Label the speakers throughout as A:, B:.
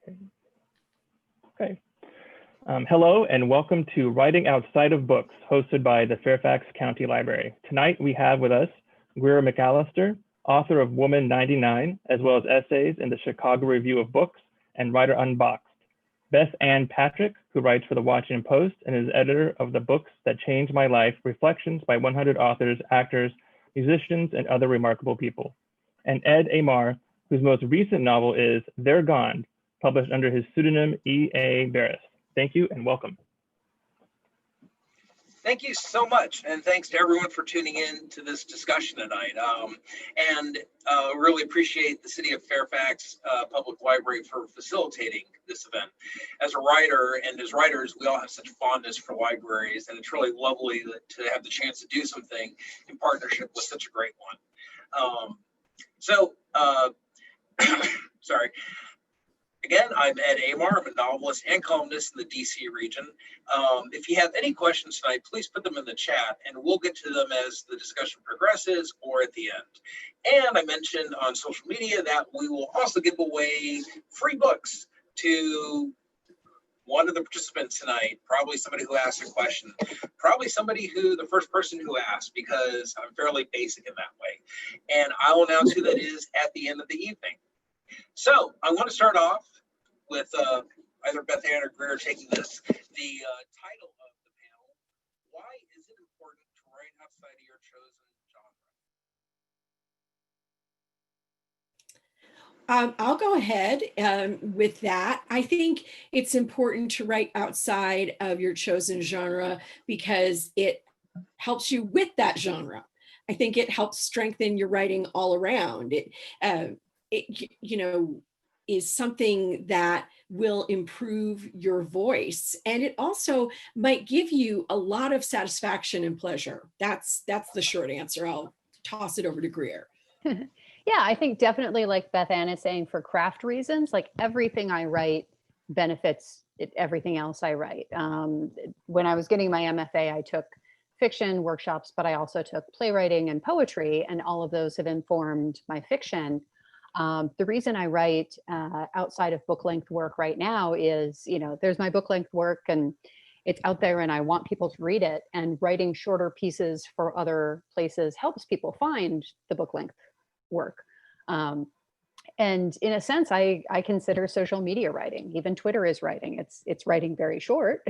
A: Okay. Hello and welcome to Writing Outside of Books, hosted by the Fairfax County Library. Tonight we have with us Greer Macallister, author of Woman 99, as well as essays in the Chicago Review of Books and Writer Unboxed. Bethanne Patrick, who writes for the Washington Post and is editor of the Books That Changed My Life, Reflections by 100 Authors, Actors, Musicians, and Other Remarkable People. And Ed Aymar, whose most recent novel is They're Gone, published under his pseudonym E.A. Barris. Thank you and welcome.
B: Thank you so much, and thanks to everyone for tuning in to this discussion tonight. Really appreciate the City of Fairfax Public Library for facilitating this event. As a writer and as writers, we all have such fondness for libraries, and it's really lovely to have the chance to do something in partnership with such a great one. Sorry. Again, I'm Ed Aymar. I'm a novelist and columnist in the DC region. If you have any questions tonight, please put them in the chat and we'll get to them as the discussion progresses or at the end. And I mentioned on social media that we will also give away free books to one of the participants tonight, probably somebody who asked a question, probably somebody who the first person who asked, because I'm fairly basic in that way. And I will announce who that is at the end of the evening. So I want to start off with either Bethanne or Greer taking this. The title of the panel, why is it important to write outside of your chosen genre?
C: I'll go ahead with that. I think it's important to write outside of your chosen genre because it helps you with that genre. I think it helps strengthen your writing all around. It is something that will improve your voice, and it also might give you a lot of satisfaction and pleasure. That's the short answer. I'll toss it over to Greer.
D: Yeah, I think definitely, like Bethanne is saying, for craft reasons, like everything I write benefits everything else I write. When I was getting my MFA, I took fiction workshops, but I also took playwriting and poetry, and all of those have informed my fiction. The reason I write outside of book length work right now is, there's my book length work and it's out there and I want people to read it, and writing shorter pieces for other places helps people find the book length work. And in a sense, I consider social media writing. Even Twitter is writing. It's writing very short,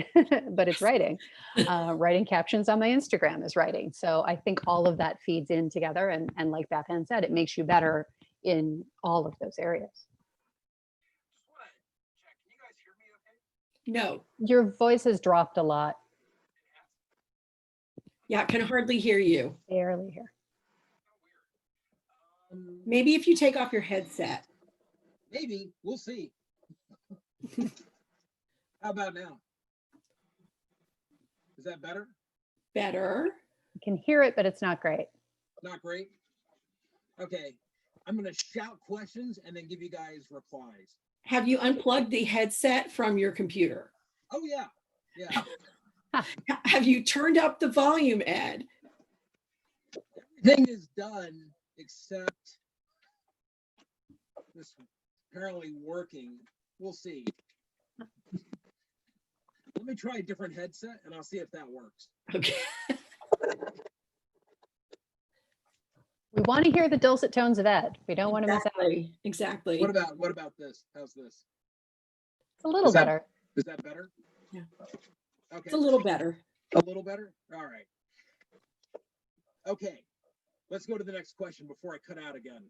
D: but it's writing. Writing captions on my Instagram is writing. So I think all of that feeds in together. And like Bethanne said, it makes you better in all of those areas.
B: Just want to check. Can you guys hear me okay?
C: No.
D: Your voice has dropped a lot.
C: Yeah, I can hardly hear you.
D: Barely here.
C: Maybe if you take off your headset.
B: Maybe. We'll see. How about now? Is that better?
C: Better.
D: You can hear it, but it's not great.
B: Not great? Okay. I'm going to shout questions and then give you guys replies.
C: Have you unplugged the headset from your computer?
B: Oh, yeah. Yeah.
C: Have you turned up the volume, Ed?
B: Everything is done except this apparently working. We'll see. Let me try a different headset and I'll see if that works.
C: Okay.
D: We want to hear the dulcet tones of Ed. We don't want to miss out.
C: Exactly.
B: What about this? How's this?
D: It's a little better.
B: Is that better?
C: Yeah.
B: Okay.
C: It's a little better.
B: A little better? All right. Okay. Let's go to the next question before I cut out again.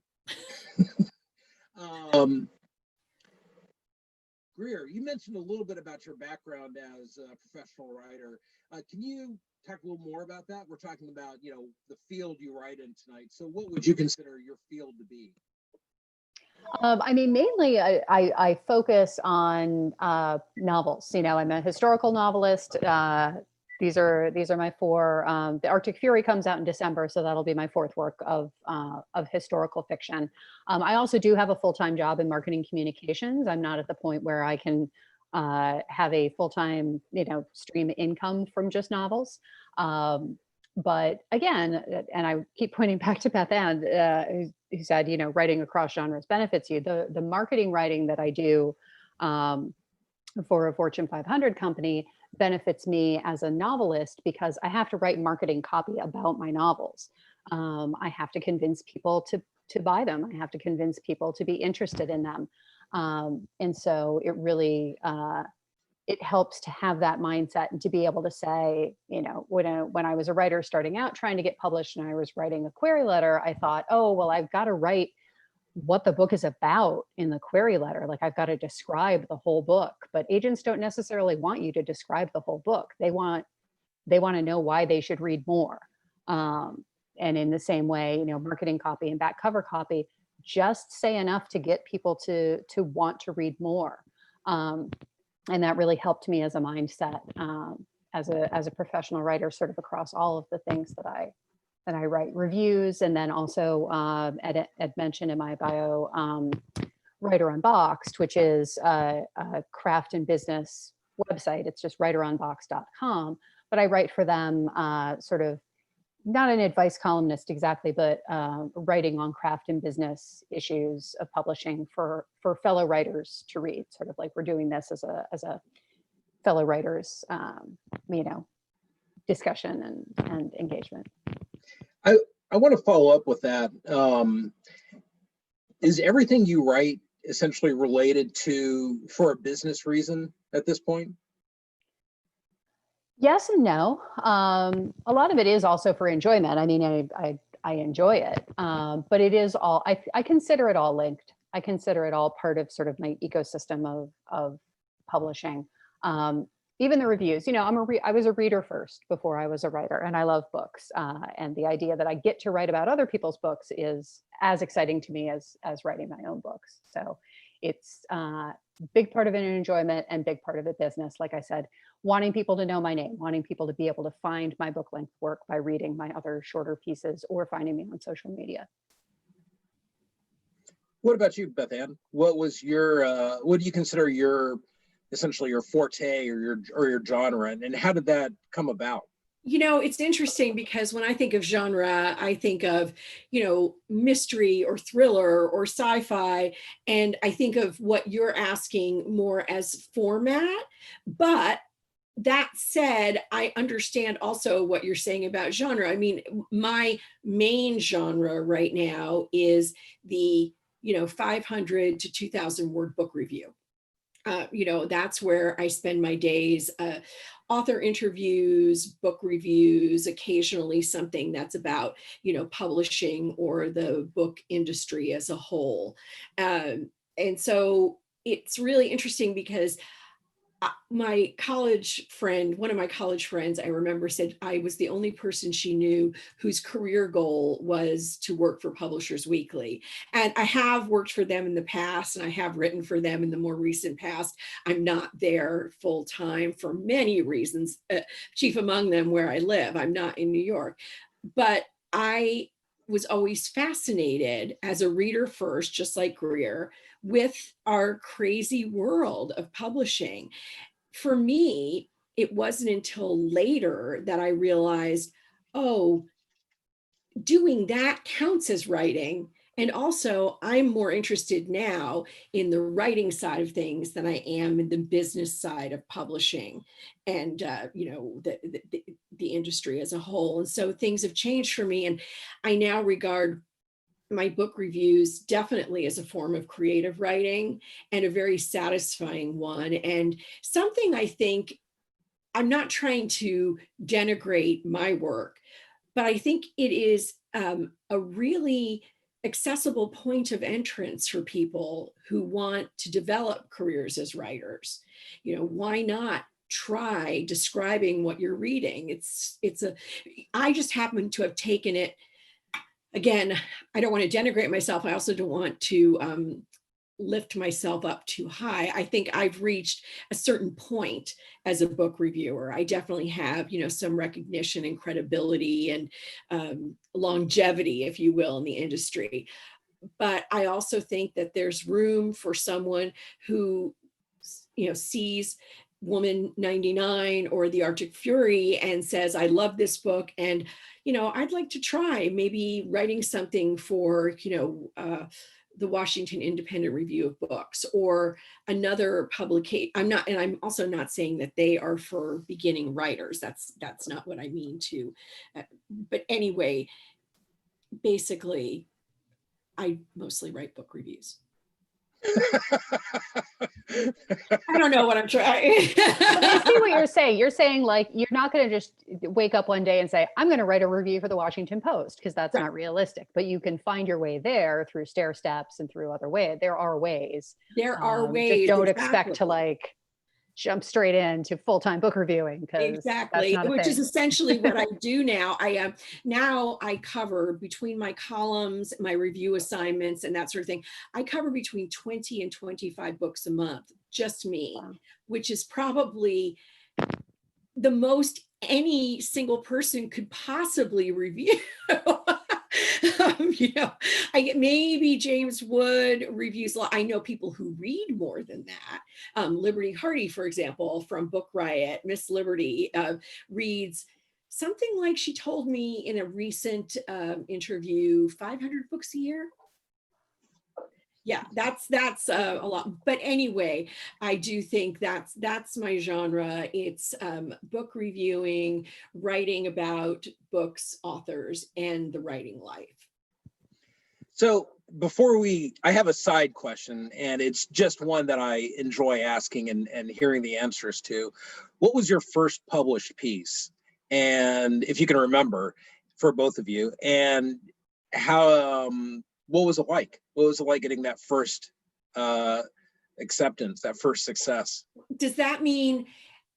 B: Greer, you mentioned a little bit about your background as a professional writer. Can you talk a little more about that? We're talking about, the field you write in tonight. So what would you consider your field to be?
D: Mainly I focus on novels. I'm a historical novelist. These are my four. The Arctic Fury comes out in December, so that'll be my fourth work of historical fiction. I also do have a full-time job in marketing communications. I'm not at the point where I can have a full-time, stream income from just novels. But again, and I keep pointing back to Bethanne, who said, writing across genres benefits you. The marketing writing that I do for a Fortune 500 company benefits me as a novelist because I have to write marketing copy about my novels. I have to convince people to buy them. I have to convince people to be interested in them. And so it really, it helps to have that mindset and to be able to say, you know, when I was a writer starting out trying to get published and I was writing a query letter, I thought, oh, well, I've got to write what the book is about in the query letter. Like I've got to describe the whole book, but agents don't necessarily want you to describe the whole book. They want to know why they should read more. And in the same way, you know, marketing copy and back cover copy, just say enough to get people to want to read more. And that really helped me as a mindset, as a professional writer, sort of across all of the things that I write. Reviews, and then also Ed mentioned in my bio, Writer Unboxed, which is a craft and business website. It's just writeronboxed.com, but I write for them, sort of not an advice columnist exactly, but writing on craft and business issues of publishing for fellow writers to read, sort of like we're doing this as a fellow writers, you know, discussion and engagement.
E: I want to follow up with that. Is everything you write essentially related for a business reason at this point?
D: Yes and no. A lot of it is also for enjoyment. I mean, I enjoy it, but it is all, I consider it all linked. I consider it all part of sort of my ecosystem of publishing. Even the reviews, you know, I was a reader first before I was a writer, and I love books. And the idea that I get to write about other people's books is as exciting to me as writing my own books. So it's a big part of it enjoyment and big part of it business. Like I said, wanting people to know my name, wanting people to be able to find my book length work by reading my other shorter pieces or finding me on social media.
E: What about you, Bethanne? What was your, what do you consider essentially your forte or your genre, and how did that come about?
C: You know, it's interesting because when I think of genre, I think of, you know, mystery or thriller or sci-fi, and I think of what you're asking more as format. But that said, I understand also what you're saying about genre. I mean, my main genre right now is the, you know, 500 to 2,000 word book review. You know, that's where I spend my days, author interviews, book reviews, occasionally something that's about, you know, publishing or the book industry as a whole. And so it's really interesting because my college friend, one of my college friends, I remember said I was the only person she knew whose career goal was to work for Publishers Weekly. And I have worked for them in the past, and I have written for them in the more recent past. I'm not there full time for many reasons, chief among them where I live. I'm not in New York, but I was always fascinated as a reader first, just like Greer, with our crazy world of publishing. For me, it wasn't until later that I realized, oh, doing that counts as writing. And also, I'm more interested now in the writing side of things than I am in the business side of publishing and, you know, the industry as a whole. And so things have changed for me. And I now regard my book reviews definitely as a form of creative writing, and a very satisfying one. And something I think, I'm not trying to denigrate my work, but I think it is a really accessible point of entrance for people who want to develop careers as writers. You know, why not try describing what you're reading? I just happen to have taken it. Again, I don't want to denigrate myself. I also don't want to lift myself up too high. I think I've reached a certain point as a book reviewer. I definitely have, you know, some recognition and credibility and longevity, if you will, in the industry. But I also think that there's room for someone who, you know, sees Woman 99 or The Arctic Fury and says, I love this book, and, you know, I'd like to try maybe writing something for, you know, the Washington Independent Review of Books or another publication. I'm also not saying that they are for beginning writers. That's not what I mean to, but anyway, basically, I mostly write book reviews. I don't know what I'm trying.
D: But I see what you're saying. You're saying like, you're not going to just wake up one day and say, I'm going to write a review for the Washington Post, because that's not realistic, but you can find your way there through stair steps and through other ways. There are ways.
C: There are ways.
D: Just don't expect to like jump straight into full-time book reviewing, because
C: exactly, which is essentially what I do now. I cover, between my columns, my review assignments and that sort of thing, I cover between 20 and 25 books a month, just me. Wow. Which is probably the most any single person could possibly review. Maybe James Wood reviews a lot. I know people who read more than that. Liberty Hardy, for example, from Book Riot, Miss Liberty, reads something like, she told me in a recent interview, 500 books a year. Yeah, that's a lot. But anyway, I do think that's my genre. It's book reviewing, writing about books, authors, and the writing life.
E: So I have a side question, and it's just one that I enjoy asking and hearing the answers to. What was your first published piece? And if you can remember, for both of you, and how, what was it like? What was it like getting that first acceptance, that first success?
C: Does that mean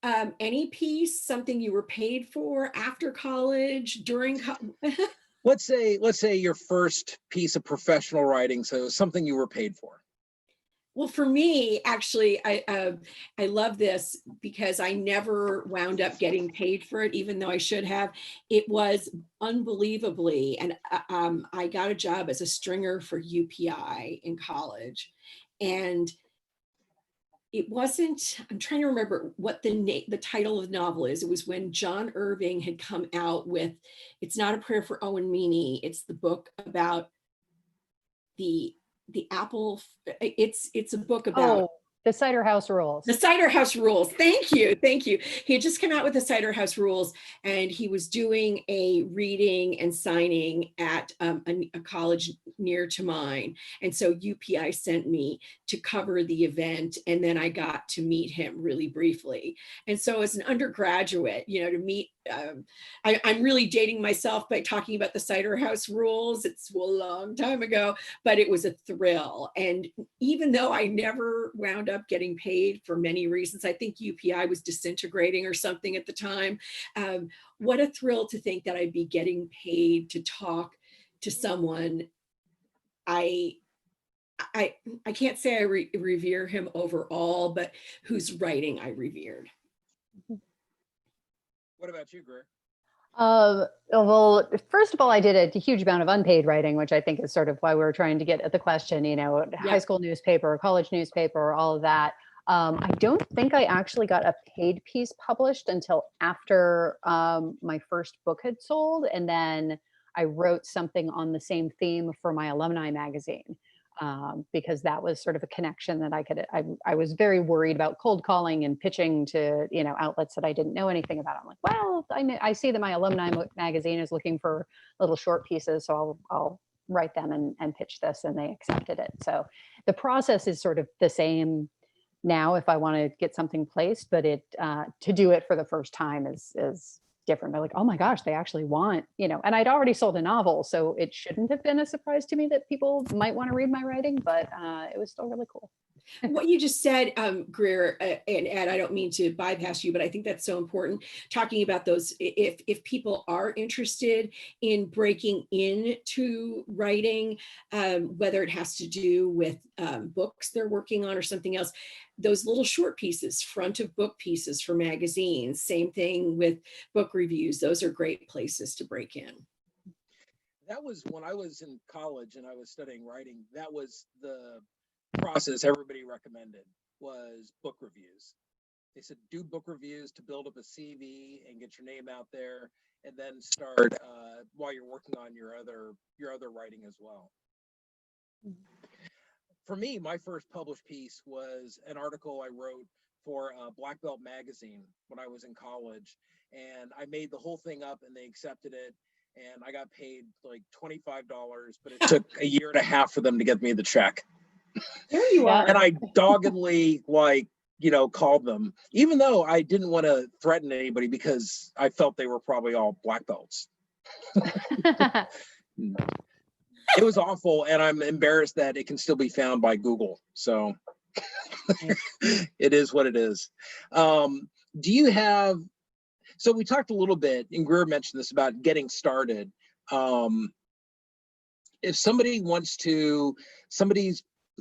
C: any piece, something you were paid for after college, during
E: Let's say your first piece of professional writing, so something you were paid for.
C: Well, for me, actually, I love this because I never wound up getting paid for it, even though I should have. It was unbelievably, and I got a job as a stringer for UPI in college, and it wasn't, I'm trying to remember what the title of the novel is. It was when John Irving had come out with, It's Not a Prayer for Owen Meany. It's the book about the apple. It's a book about
D: the Cider House Rules.
C: The Cider House Rules. Thank you. He had just come out with the Cider House Rules, and he was doing a reading and signing at a college near to mine. And so UPI sent me to cover the event, and then I got to meet him really briefly. And so as an undergraduate, to meet, I'm really dating myself by talking about the Cider House Rules. It's a long time ago, but it was a thrill. And even though I never wound up getting paid for many reasons, I think UPI was disintegrating or something at the time. What a thrill to think that I'd be getting paid to talk to someone. I can't say I revere him overall, but whose writing I revered.
E: What about you, Greer?
D: Well, first of all, I did a huge amount of unpaid writing, which I think is sort of why we're trying to get at the question, high school newspaper, college newspaper, all of that. I don't think I actually got a paid piece published until after my first book had sold. And then I wrote something on the same theme for my alumni magazine. Because that was sort of a connection that I was very worried about cold calling and pitching to, outlets that I didn't know anything about. I'm like, well, I see that my alumni magazine is looking for little short pieces, so I'll write them and pitch this, and they accepted it. So the process is sort of the same now if I want to get something placed, but to do it for the first time is different. They're like, oh my gosh, they actually want, and I'd already sold a novel, so it shouldn't have been a surprise to me that people might want to read my writing, but it was still really cool.
C: What you just said, Greer and Ed, I don't mean to bypass you, but I think that's so important. Talking about those, if people are interested in breaking into writing, whether it has to do with books they're working on or something else, those little short pieces, front of book pieces for magazines, same thing with book reviews. Those are great places to break in.
E: That was when I was in college and I was studying writing. That was the process everybody recommended, was book reviews. They said do book reviews to build up a CV and get your name out there, and then start while you're working on your other writing as well. for me, my first published piece was an article I wrote for Black Belt magazine when I was in college, and I made the whole thing up, and they accepted it, and I got paid like $25, but it took a year and a half for them to get me the check.
C: There you are.
E: And I doggedly called them, even though I didn't want to threaten anybody because I felt they were probably all black belts. It was awful, and I'm embarrassed that it can still be found by Google. So it is what it is. Do you have, so we talked a little bit, and Greer mentioned this about getting started. If somebody's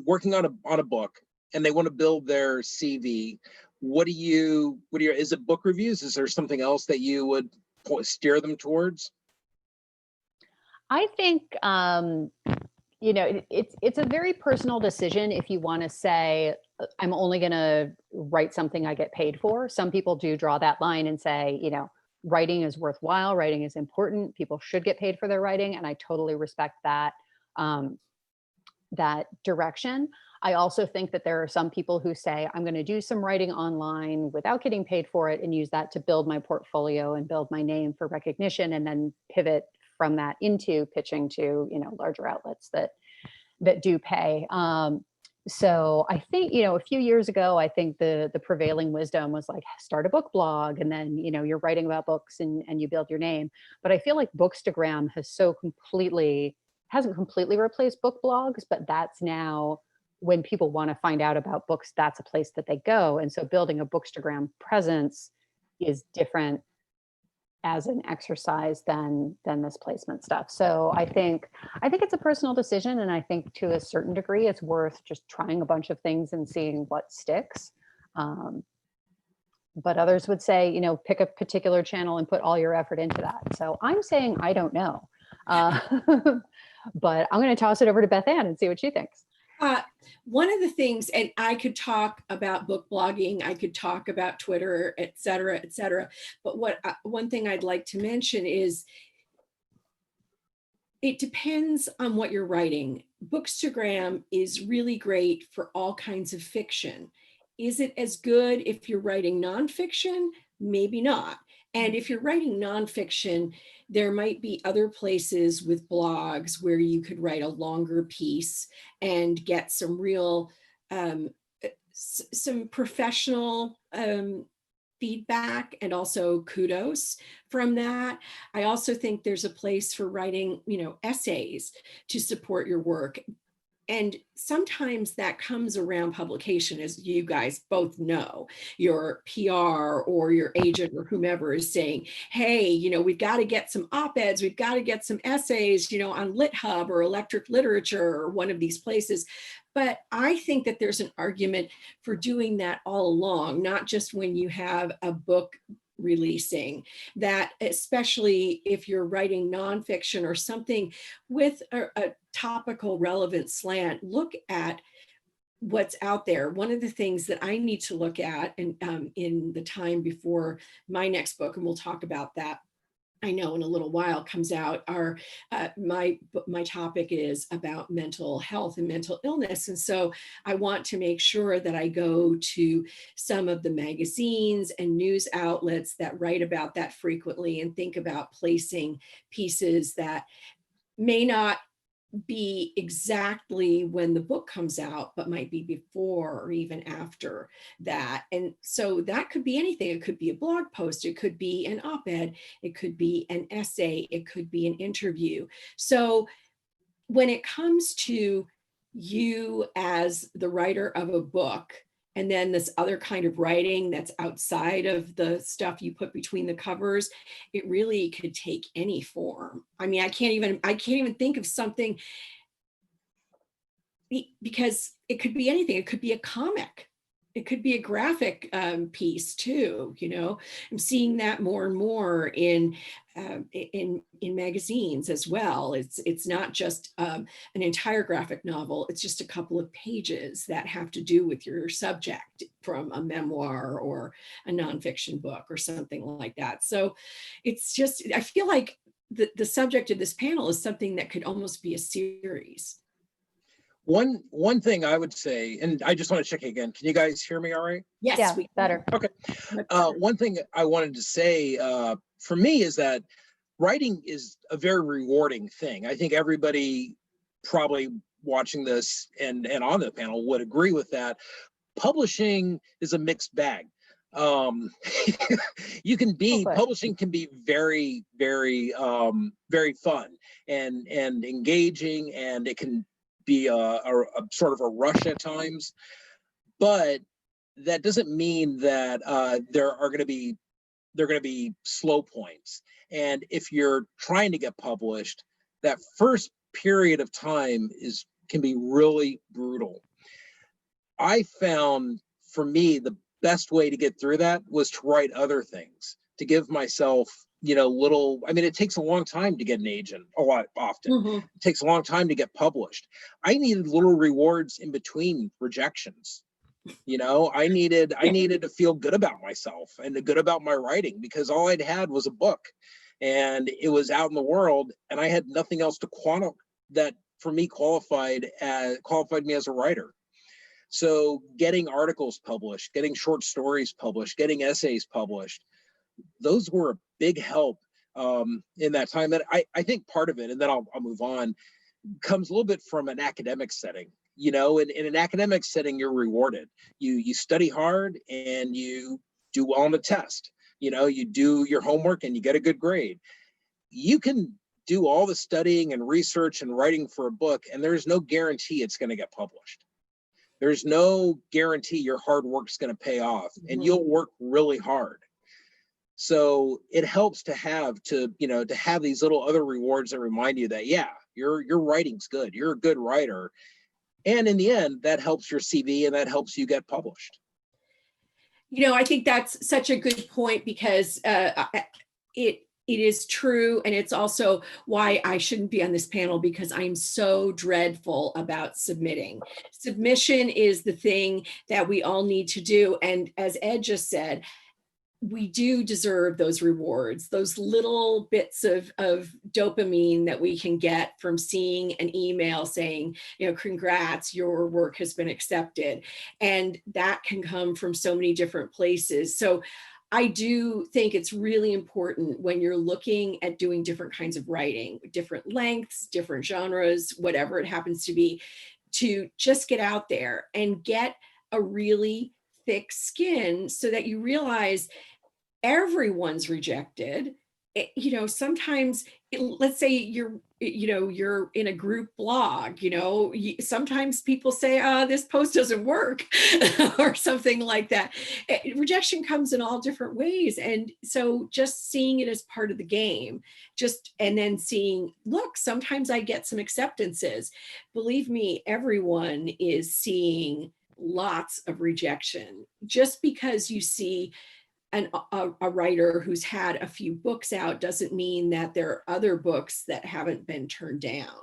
E: working on a book and they want to build their CV, is it book reviews? Is there something else that you would steer them towards?
D: I think, it's a very personal decision if you want to say, I'm only going to write something I get paid for. Some people do draw that line and say, writing is worthwhile, writing is important, people should get paid for their writing. And I totally respect that, that direction. I also think that there are some people who say, I'm going to do some writing online without getting paid for it and use that to build my portfolio and build my name for recognition, and then pivot from that into pitching to, larger outlets that do pay. So I think, a few years ago, I think the prevailing wisdom was like, start a book blog, and then, you're writing about books and you build your name. But I feel like Bookstagram hasn't completely replaced book blogs, but that's now when people want to find out about books, that's a place that they go. And so building a Bookstagram presence is different as an exercise than this placement stuff. So I think it's a personal decision, and I think to a certain degree it's worth just trying a bunch of things and seeing what sticks. But others would say, pick a particular channel and put all your effort into that. So I'm saying I don't know, but I'm going to toss it over to Bethanne and see what she thinks.
C: One of the things, and I could talk about book blogging, I could talk about Twitter, et cetera, but one thing I'd like to mention is it depends on what you're writing. Bookstagram is really great for all kinds of fiction. Is it as good if you're writing nonfiction? Maybe not. And if you're writing nonfiction, there might be other places with blogs where you could write a longer piece and get some real, some professional feedback and also kudos from that. I also think there's a place for writing, essays to support your work. And sometimes that comes around publication, as you guys both know. Your PR or your agent or whomever is saying, hey, we've got to get some op-eds, we've got to get some essays, on LitHub or Electric Literature or one of these places. But I think that there's an argument for doing that all along, not just when you have a book releasing, that especially if you're writing nonfiction or something with a topical relevant slant, look at what's out there. One of the things that I need to look at, and in the time before my next book, and we'll talk about that, I know in a little while, comes out, my topic is about mental health and mental illness. And so I want to make sure that I go to some of the magazines and news outlets that write about that frequently and think about placing pieces that may not be exactly when the book comes out, but might be before or even after that. And so that could be anything. It could be a blog post, it could be an op-ed, it could be an essay, it could be an interview. So when it comes to you as the writer of a book, and then this other kind of writing that's outside of the stuff you put between the covers, it really could take any form. I mean, I can't even think of something, because it could be anything. It could be a comic. It could be a graphic piece too. I'm seeing that more and more in magazines as well. It's not just an entire graphic novel. It's just a couple of pages that have to do with your subject from a memoir or a nonfiction book or something like that. So it's just, I feel like the subject of this panel is something that could almost be a series.
E: One thing I would say, and I just want to check again. Can you guys hear me all right?
C: Yes,
D: Yeah,
C: we
D: better.
E: Okay. One thing I wanted to say for me is that writing is a very rewarding thing. I think everybody probably watching this and on the panel would agree with that. Publishing is a mixed bag. Publishing can be very, very, very fun and engaging, and it can be a sort of a rush at times, but that doesn't mean that there are going to be slow points. And if you're trying to get published, that first period of time can be really brutal. I found, for me, the best way to get through that was to write other things, to give myself, it takes a long time to get an agent, often.
C: Mm-hmm.
E: It takes a long time to get published. I needed little rewards in between rejections. I needed to feel good about myself and good about my writing, because all I'd had was a book and it was out in the world, and I had nothing else to that for me qualified me as a writer. So getting articles published, getting short stories published, getting essays published, those were a big help in that time. That I think part of it, and then I'll move on, comes a little bit from an academic setting. In an academic setting, you're rewarded. You study hard and you do well on the test. You do your homework and you get a good grade. You can do all the studying and research and writing for a book, and there's no guarantee it's going to get published. There's no guarantee your hard work's going to pay off, and you'll work really hard. So it helps to have these little other rewards that remind you that, yeah, your writing's good. You're a good writer. And in the end, that helps your CV and that helps you get published.
C: I think that's such a good point, because it is true. And it's also why I shouldn't be on this panel, because I'm so dreadful about submitting. Submission is the thing that we all need to do. And as Ed just said, we do deserve those rewards, those little bits of dopamine that we can get from seeing an email saying, congrats, your work has been accepted. And that can come from so many different places. So I do think it's really important, when you're looking at doing different kinds of writing, different lengths, different genres, whatever it happens to be, to just get out there and get a really thick skin, so that you realize everyone's rejected. Sometimes, let's say you're in a group blog, sometimes people say, this post doesn't work or something like that. Rejection comes in all different ways. And so just seeing it as part of the game, and then seeing, look, sometimes I get some acceptances. Believe me, everyone is seeing lots of rejection. Just because you see a writer who's had a few books out doesn't mean that there are other books that haven't been turned down.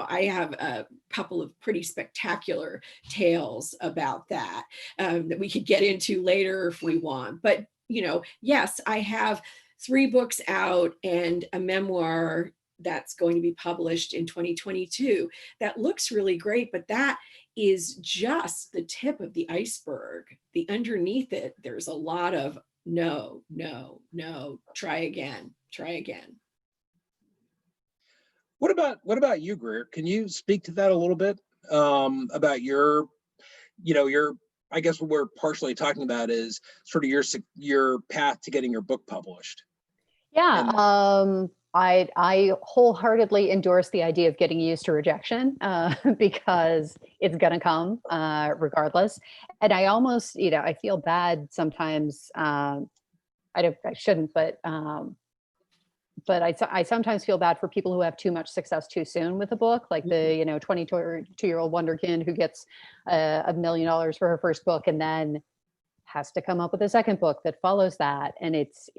C: I have a couple of pretty spectacular tales about that that we could get into later if we want. But, yes, I have 3 books out and a memoir that's going to be published in 2022 that looks really great, but that is just the tip of the iceberg. The underneath it, there's a lot of no, try again.
E: What about you, Greer? Can you speak to that a little bit about your I guess what we're partially talking about is sort of your path to getting your book published.
D: Yeah, I wholeheartedly endorse the idea of getting used to rejection because it's going to come regardless. And I almost, I feel bad sometimes. I shouldn't, but I sometimes feel bad for people who have too much success too soon with a book, like the 22-year-old wonderkind who gets $1 million for her first book and then has to come up with a second book that follows that. And it's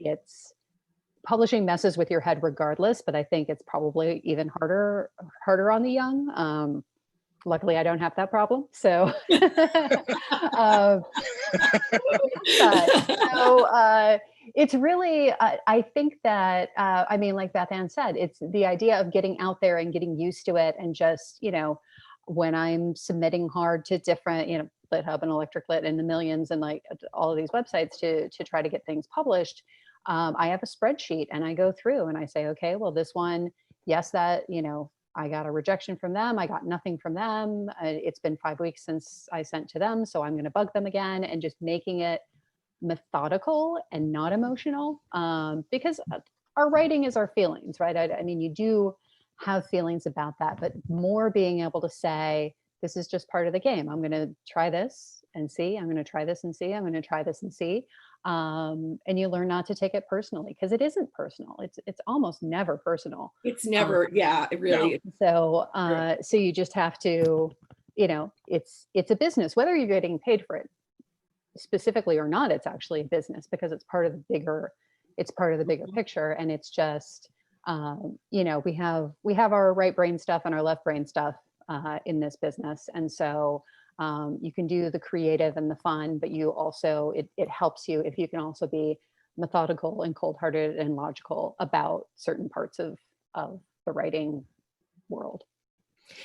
D: publishing messes with your head regardless, but I think it's probably even harder on the young. Luckily, I don't have that problem. So, it's really, I think that, like Bethanne said, it's the idea of getting out there and getting used to it and just, when I'm submitting hard to different, LitHub and Electric Lit and the millions and like all of these websites to try to get things published, I have a spreadsheet and I go through and I say, okay, well, this one, yes, that, I got a rejection from them. I got nothing from them. It's been 5 weeks since I sent to them. So I'm going to bug them again, and just making it methodical and not emotional, because our writing is our feelings, right? I mean, you do have feelings about that, but more being able to say, this is just part of the game. I'm going to try this and see. I'm going to try this and see. I'm going to try this and see. And you learn not to take it personally, because it isn't personal. It's almost never personal.
C: It's never, yeah, it really.
D: So, so you just have to, it's a business, whether you're getting paid for it specifically or not. It's actually a business because it's part of the bigger picture. And it's just, we have our right brain stuff and our left brain stuff in this business. And so you can do the creative and the fun, but you also, it helps you if you can also be methodical and cold-hearted and logical about certain parts of the writing world.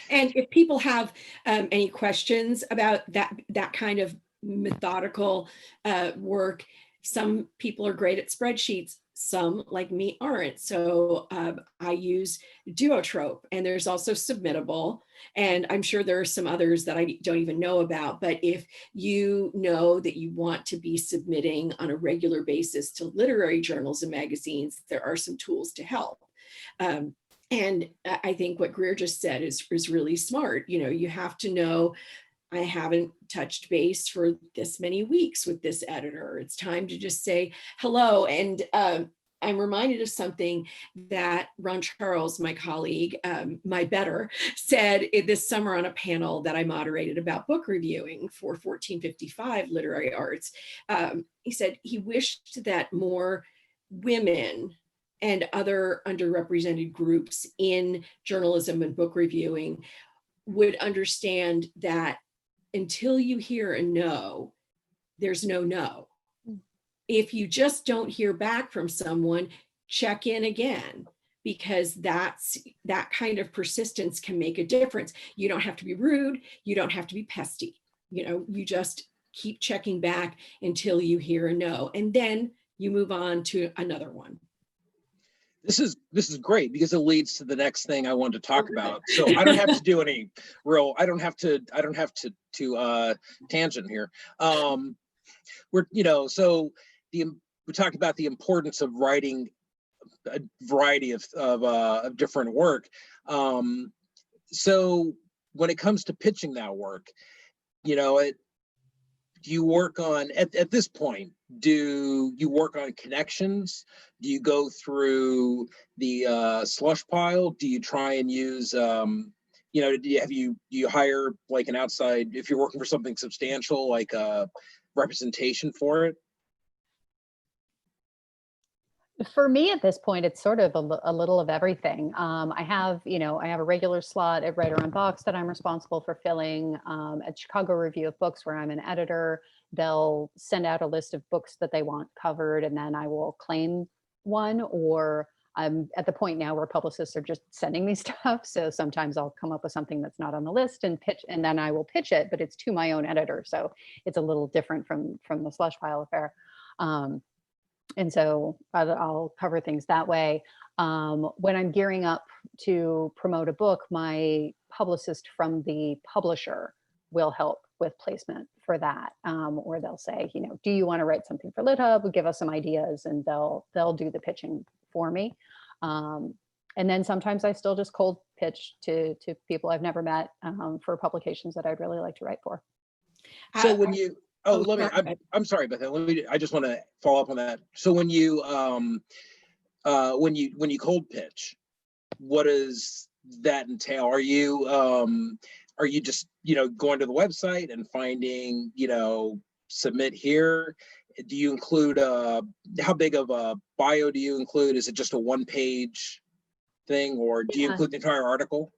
C: And if people have any questions about that kind of methodical work, some people are great at spreadsheets, some like me aren't. So I use Duotrope, and there's also Submittable, and I'm sure there are some others that I don't even know about. But if you know that you want to be submitting on a regular basis to literary journals and magazines, there are some tools to help. And I think what Greer just said is really smart. You have to know, I haven't touched base for this many weeks with this editor. It's time to just say hello. And I'm reminded of something that Ron Charles, my colleague, my better, said this summer on a panel that I moderated about book reviewing for 1455 Literary Arts. He said he wished that more women and other underrepresented groups in journalism and book reviewing would understand that until you hear a no, there's no no. If you just don't hear back from someone, check in again, because that kind of persistence can make a difference. You don't have to be rude. You don't have to be pesty. You just keep checking back until you hear a no, and then you move on to another one.
E: This is great, because it leads to the next thing I wanted to talk about. So I don't have to do any real, I don't have to tangent here. We talked about the importance of writing a variety of different work. So when it comes to pitching that work, do you work on, at this point, do you work on connections? Do you go through the slush pile? Do you try and use, do you hire like an outside, if you're working for something substantial, like a representation for it?
D: For me at this point, it's sort of a little of everything. I have a regular slot at Writer on Box that I'm responsible for filling. At Chicago Review of Books, where I'm an editor, they'll send out a list of books that they want covered, and then I will claim one, or I'm at the point now where publicists are just sending me stuff. So sometimes I'll come up with something that's not on the list and pitch, and then I will pitch it, but it's to my own editor. So it's a little different from the slush pile affair. And so I'll cover things that way. When I'm gearing up to promote a book, my publicist from the publisher will help with placement for that. Or they'll say, do you want to write something for LitHub? Give us some ideas, and they'll do the pitching for me. And then sometimes I still just cold pitch to people I've never met for publications that I'd really like to write for.
E: So when you, I'm sorry, Bethanne. I just want to follow up on that. So when you cold pitch, what does that entail? Are you just going to the website and finding submit here? Do you include how big of a bio do you include? Is it just a 1-page thing, or do you include the entire article?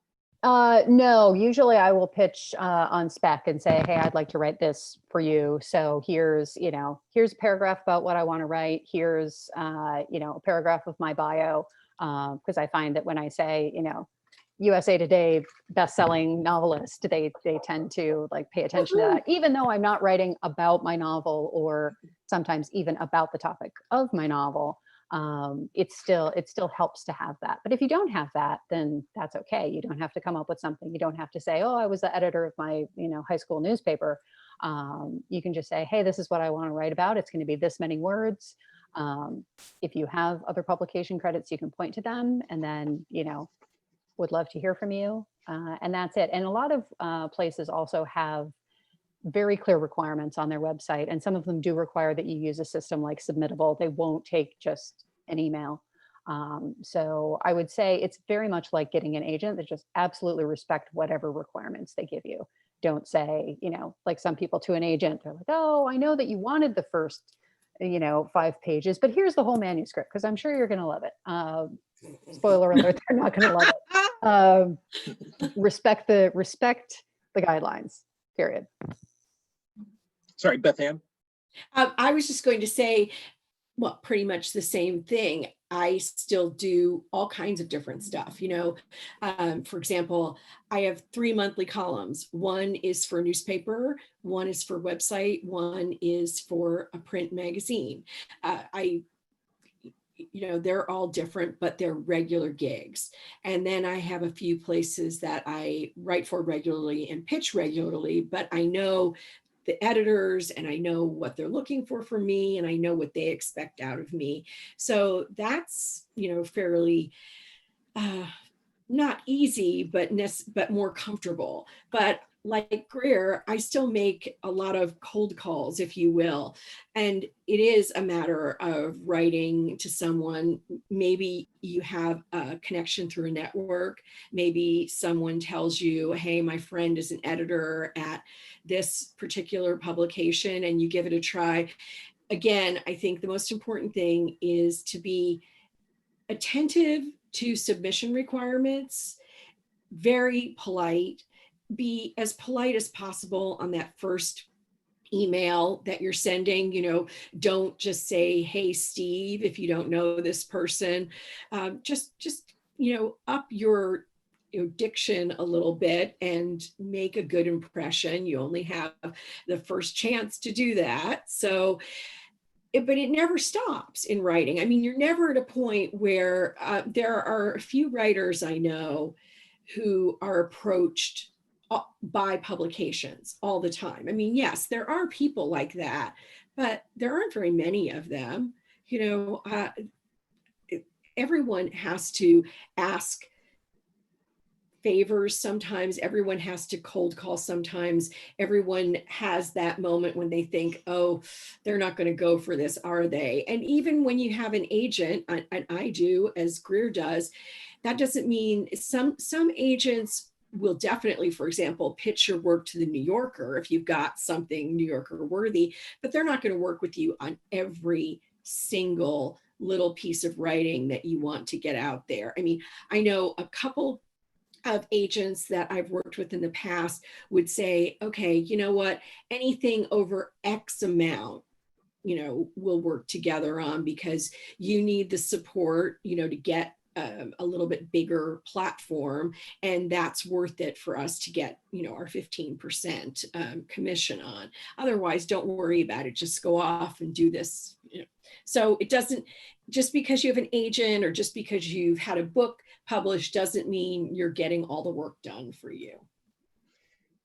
D: No, usually I will pitch on spec and say, hey, I'd like to write this for you. So here's a paragraph about what I want to write. Here's, a paragraph of my bio. Because I find that when I say, USA Today best-selling novelist, they tend to like pay attention to that, even though I'm not writing about my novel or sometimes even about the topic of my novel. It still helps to have that. But if you don't have that, then that's okay. You don't have to come up with something. You don't have to say, oh, I was the editor of my high school newspaper. You can just say, hey, this is what I want to write about. It's going to be this many words. If you have other publication credits, you can point to them, and then would love to hear from you. And that's it. And a lot of places also have very clear requirements on their website. And some of them do require that you use a system like Submittable. They won't take just an email. So I would say it's very much like getting an agent that just absolutely respect whatever requirements they give you. Don't say, like some people to an agent, they're like, oh, I know that you wanted the first, 5 pages, but here's the whole manuscript because I'm sure you're going to love it. Spoiler alert, they're not going to love it. Respect the guidelines, period.
E: Sorry, Bethanne.
C: I was just going to say, well, pretty much the same thing. I still do all kinds of different stuff. For example, I have 3 monthly columns. One is for a newspaper, one is for a website, one is for a print magazine. They're all different, but they're regular gigs. And then I have a few places that I write for regularly and pitch regularly, but I know the editors and I know what they're looking for from me and I know what they expect out of me. So that's, fairly not easy, but more comfortable. But like Greer, I still make a lot of cold calls, if you will. And it is a matter of writing to someone. Maybe you have a connection through a network. Maybe someone tells you, hey, my friend is an editor at this particular publication, and you give it a try. Again, I think the most important thing is to be attentive to submission requirements, very polite, be as polite as possible on that first email that you're sending. Don't just say, hey, Steve, if you don't know this person. Just up your diction a little bit and make a good impression. You only have the first chance to do that. So, but it never stops in writing. I mean, you're never at a point where there are a few writers I know who are approached by publications all the time. I mean, yes, there are people like that, but there aren't very many of them. Everyone has to ask favors sometimes. Everyone has to cold call sometimes. Everyone has that moment when they think, oh, they're not going to go for this, are they? And even when you have an agent, and I do, as Greer does, that doesn't mean some agents will definitely, for example, pitch your work to the New Yorker if you've got something New Yorker worthy, but they're not going to work with you on every single little piece of writing that you want to get out there. I mean, I know a couple of agents that I've worked with in the past would say, okay, you know what, anything over X amount, we'll work together on because you need the support, to get a little bit bigger platform, and that's worth it for us to get our 15% commission on. Otherwise, don't worry about it, just go off and do this. So it doesn't, just because you have an agent or just because you've had a book published doesn't mean you're getting all the work done for you.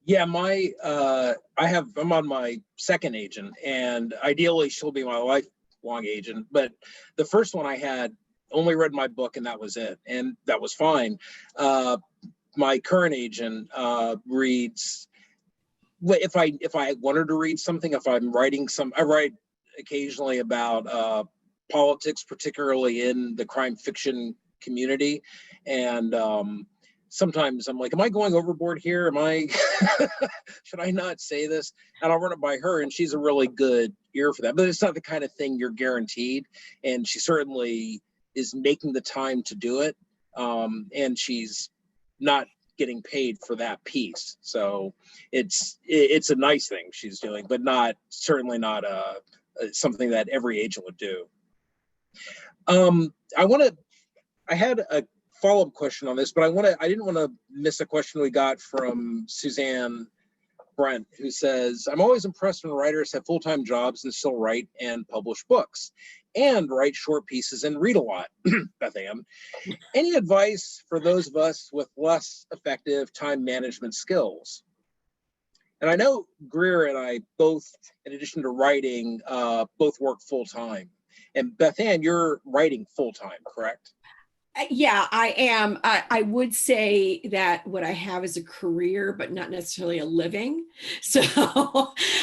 E: Yeah, I'm on my second agent, and ideally she'll be my lifelong agent, but the first one I had only read my book and that was it, and that was fine. My current agent reads, if I wanted to read something, if I'm writing I write occasionally about politics, particularly in the crime fiction community, and sometimes I'm like, am I going overboard here? Should I not say this? And I'll run it by her, and she's a really good ear for that, but it's not the kind of thing you're guaranteed, and she certainly is making the time to do it, and she's not getting paid for that piece. So it's a nice thing she's doing, but certainly not something that every agent would do. I had a follow-up question on this, but I didn't want to miss a question we got from Suzanne Brent, who says, I'm always impressed when writers have full-time jobs and still write and publish books and write short pieces and read a lot. Bethanne, any advice for those of us with less effective time management skills? And I know Greer and I both, in addition to writing, both work full-time. And Bethanne, you're writing full-time, correct?
C: Yeah, I am. I would say that what I have is a career, but not necessarily a living. So,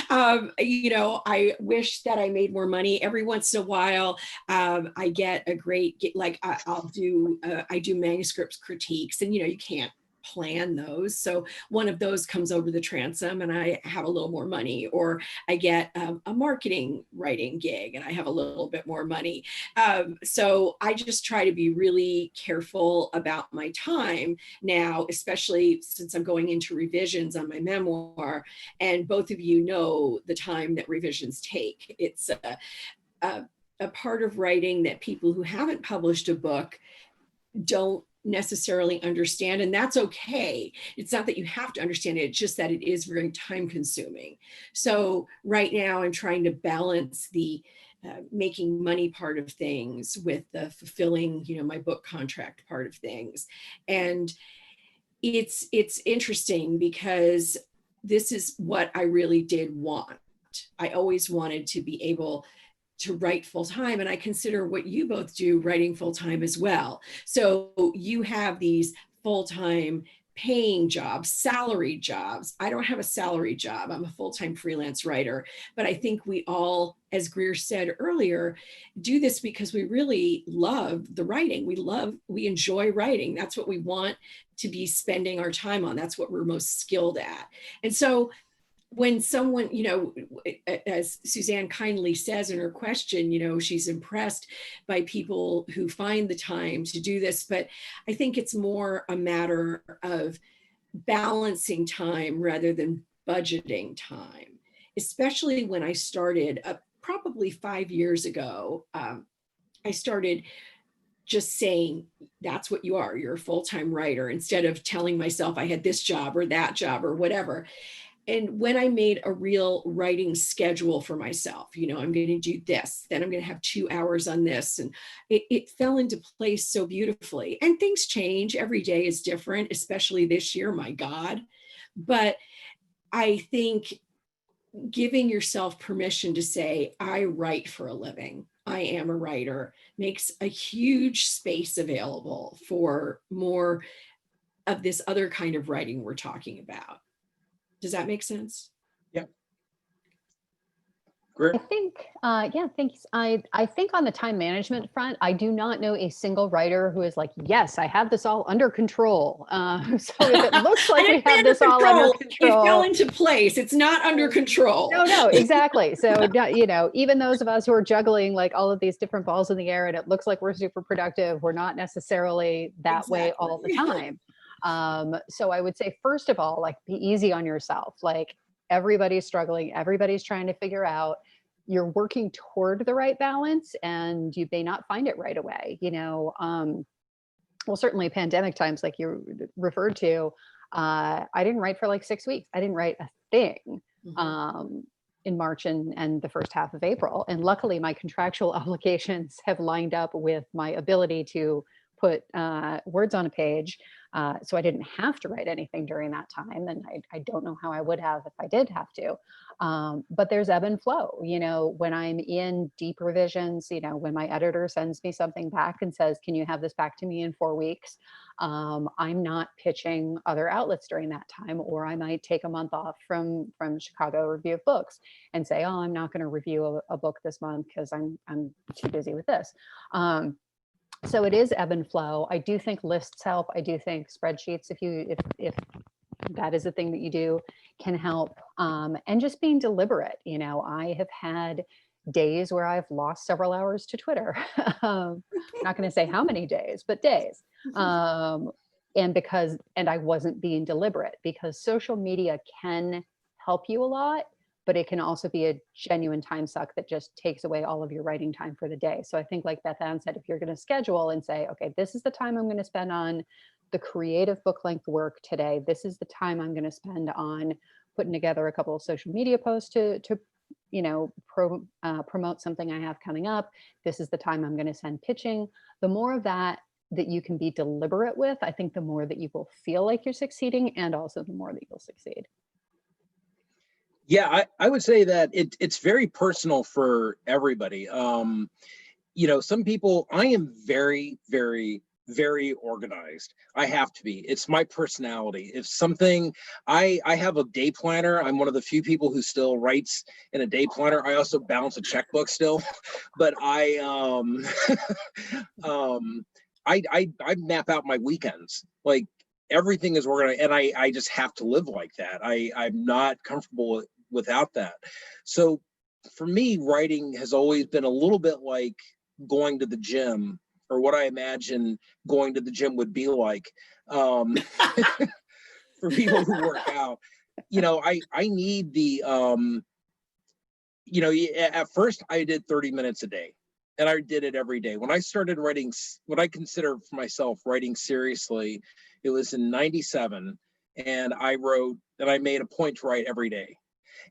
C: I wish that I made more money. Every once in a while, I get a great, I do manuscripts critiques, and, you can't plan those. So one of those comes over the transom and I have a little more money, or I get a marketing writing gig and I have a little bit more money. So I just try to be really careful about my time now, especially since I'm going into revisions on my memoir. And both of you know the time that revisions take. It's a part of writing that people who haven't published a book don't necessarily understand, and that's okay. It's not that you have to understand it, it's just that it is very time consuming. So right now I'm trying to balance the making money part of things with the fulfilling, my book contract part of things. And it's interesting because this is what I really did want. I always wanted to be able to write full time. And I consider what you both do writing full time as well. So you have these full time paying jobs, salaried jobs. I don't have a salary job. I'm a full-time freelance writer, but I think we all, as Greer said earlier, do this because we really love the writing. We enjoy writing. That's what we want to be spending our time on. That's what we're most skilled at. And so when someone, as Suzanne kindly says in her question, she's impressed by people who find the time to do this, but I think it's more a matter of balancing time rather than budgeting time, especially when I started probably 5 years ago. I started just saying, that's what you are. You're a full-time writer, instead of telling myself I had this job or that job or whatever. And when I made a real writing schedule for myself, I'm going to do this, then I'm going to have 2 hours on this. And it fell into place so beautifully. And things change. Every day is different, especially this year, my God. But I think giving yourself permission to say, I write for a living, I am a writer, makes a huge space available for more of this other kind of writing we're talking about. Does that make sense?
E: Yeah. Great.
D: I think, thanks. I think on the time management front, I do not know a single writer who is like, yes, I have this all under control. So if it looks like we have this all under control,
C: it fell into place. It's not under control.
D: No, exactly. So, even those of us who are juggling like all of these different balls in the air and it looks like we're super productive, we're not necessarily that way all the time. So I would say, first of all, like, be easy on yourself. Like, everybody's struggling. Everybody's trying to figure out, you're working toward the right balance and you may not find it right away. Well, certainly pandemic times, like you referred to, I didn't write for like 6 weeks. I didn't write a thing. In March and the first half of April. And luckily my contractual obligations have lined up with my ability to put words on a page. So I didn't have to write anything during that time. And I don't know how I would have if I did have to. But there's ebb and flow, when I'm in deep revisions, when my editor sends me something back and says, can you have this back to me in 4 weeks? I'm not pitching other outlets during that time, or I might take a month off from Chicago Review of Books and say, oh, I'm not going to review a book this month because I'm too busy with this. So it is ebb and flow. I do think lists help. I do think spreadsheets, if that is a thing that you do, can help. And just being deliberate. I have had days where I've lost several hours to Twitter. I'm not going to say how many days, but days. And I wasn't being deliberate, because social media can help you a lot, but it can also be a genuine time suck that just takes away all of your writing time for the day. So I think, like Bethanne said, if you're going to schedule and say, okay, this is the time I'm going to spend on the creative book length work today, this is the time I'm going to spend on putting together a couple of social media posts to promote something I have coming up, this is the time I'm going to send pitching. The more of that you can be deliberate with, I think the more that you will feel like you're succeeding, and also the more that you'll succeed.
E: Yeah, I would say that it's very personal for everybody. Some people, I am very, very, very organized. I have to be. It's my personality. If something, I have a day planner. I'm one of the few people who still writes in a day planner. I also balance a checkbook still, but I map out my weekends. Like, everything is organized, and I just have to live like that. I'm not comfortable without that. So for me, writing has always been a little bit like going to the gym, or what I imagine going to the gym would be like. For people who work out, I need the at first I did 30 minutes a day, and I did it every day. When I started writing what I consider for myself writing seriously, it was in 97, and I made a point to write every day.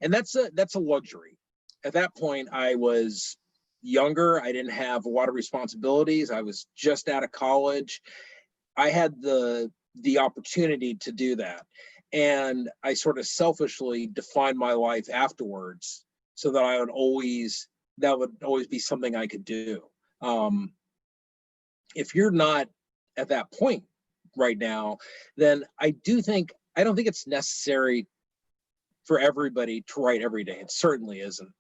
E: And that's a luxury. At that point, I was younger. I didn't have a lot of responsibilities. I was just out of college. I had the opportunity to do that. And I sort of selfishly defined my life afterwards so that that would always be something I could do. If you're not at that point right now, then I don't think it's necessary for everybody to write every day. It certainly isn't.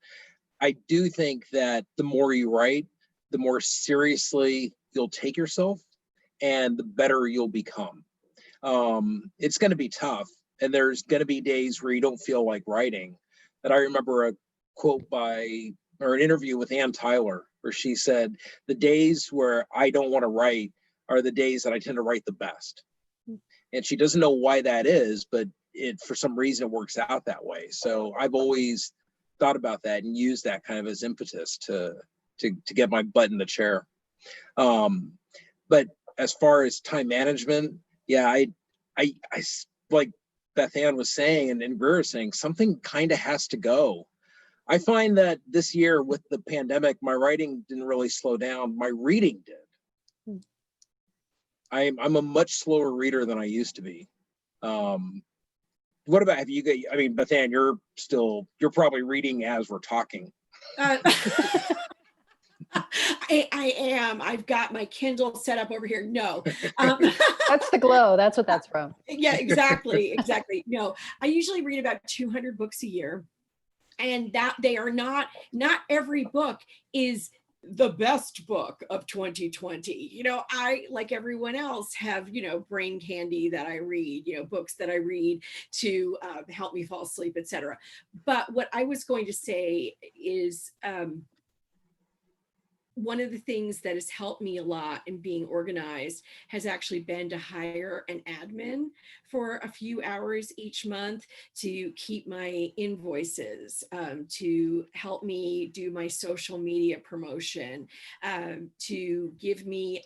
E: I do think that the more you write, the more seriously you'll take yourself, and the better you'll become. It's going to be tough, and there's going to be days where you don't feel like writing. And I remember a quote or an interview with Ann Tyler, where she said, the days where I don't want to write are the days that I tend to write the best. And she doesn't know why that is, but for some reason it works out that way. So I've always thought about that and used that kind of as impetus to get my butt in the chair. But as far as time management, yeah, I like Bethanne was saying and Greer was saying, something kind of has to go. I find that this year with the pandemic, my writing didn't really slow down. My reading did. I'm a much slower reader than I used to be. What about, Bethanne, you're probably reading as we're talking.
C: I am. I've got my Kindle set up over here. No.
D: That's the glow. That's what that's from.
C: Yeah, exactly. No, I usually read about 200 books a year, and that they are not every book is the best book of 2020. I, like everyone else, have, brain candy that I read, books that I read to help me fall asleep, etc. But what I was going to say is, one of the things that has helped me a lot in being organized has actually been to hire an admin for a few hours each month to keep my invoices, to help me do my social media promotion, to give me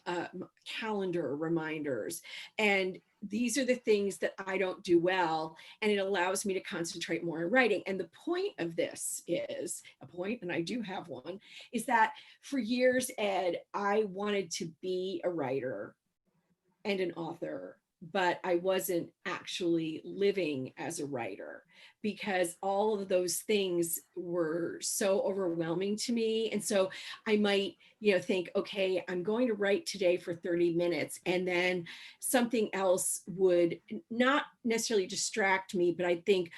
C: calendar reminders. And these are the things that I don't do well, and it allows me to concentrate more on writing. And the point of this is, and I do have one, is that for years, Ed, I wanted to be a writer and an author, but I wasn't actually living as a writer because all of those things were so overwhelming to me. And so I might, think, okay, I'm going to write today for 30 minutes, and then something else would not necessarily distract me, but I think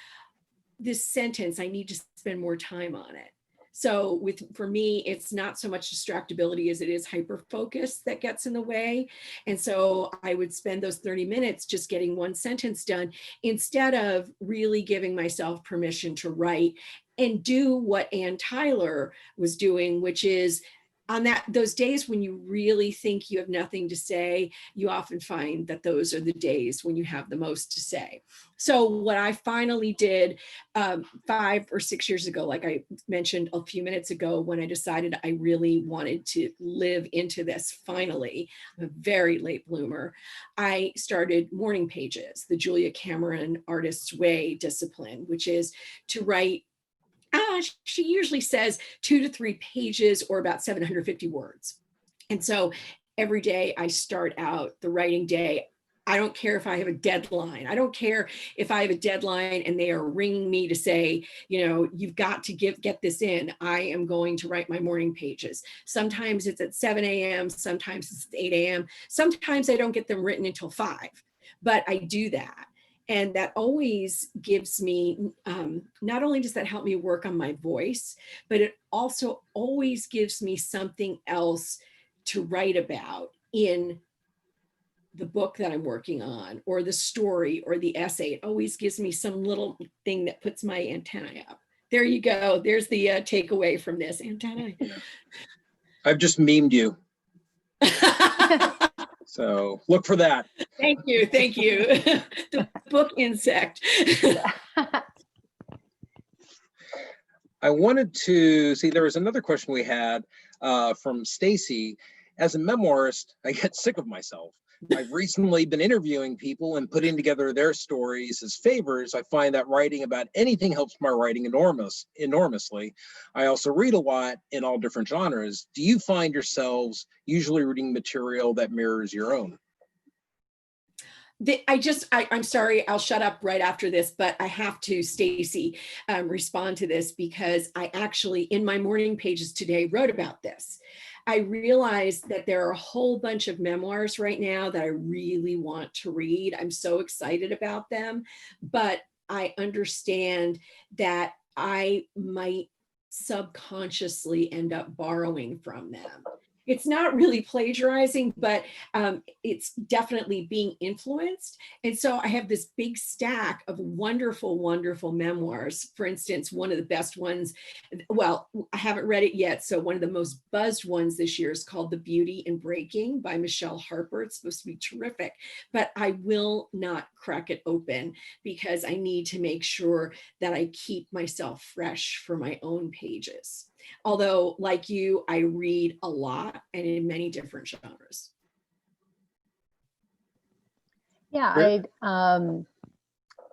C: this sentence, I need to spend more time on it. So for me, it's not so much distractibility as it is hyper-focus that gets in the way. And so I would spend those 30 minutes just getting one sentence done instead of really giving myself permission to write and do what Ann Tyler was doing, which is on those days when you really think you have nothing to say, you often find that those are the days when you have the most to say. So what I finally did 5 or 6 years ago, like I mentioned a few minutes ago, when I decided I really wanted to live into this, finally, I'm a very late bloomer, I started morning pages, the Julia Cameron Artist's Way discipline, which is to write, she usually says 2 to 3 pages or about 750 words. And so every day I start out the writing day. I don't care if I have a deadline. I don't care if I have a deadline and they are ringing me to say, you've got to get this in. I am going to write my morning pages. Sometimes it's at 7 a.m. Sometimes it's at 8 a.m. Sometimes I don't get them written until 5, but I do that. And that always gives me, not only does that help me work on my voice, but it also always gives me something else to write about in the book that I'm working on, or the story, or the essay. It always gives me some little thing that puts my antennae up. There you go. There's the takeaway from this, antennae.
E: I've just memed you. So look for that.
C: Thank you. Thank you. The book insect.
E: I wanted to see, there was another question we had from Stacy. As a memoirist, I get sick of myself. I've recently been interviewing people and putting together their stories as favors. I find that writing about anything helps my writing enormously. I also read a lot in all different genres. Do you find yourselves usually reading material that mirrors your own?
C: I'm sorry, I'll shut up right after this, but I have to, Stacy, respond to this, because I actually, in my morning pages today, wrote about this. I realized that there are a whole bunch of memoirs right now that I really want to read. I'm so excited about them, but I understand that I might subconsciously end up borrowing from them. It's not really plagiarizing, but it's definitely being influenced. And so I have this big stack of wonderful, wonderful memoirs. For instance, one of the best ones, well, I haven't read it yet, so one of the most buzzed ones this year is called The Beauty in Breaking by Michelle Harper. It's supposed to be terrific, but I will not crack it open because I need to make sure that I keep myself fresh for my own pages. Although, like you, I read a lot and in many different genres.
D: Yeah,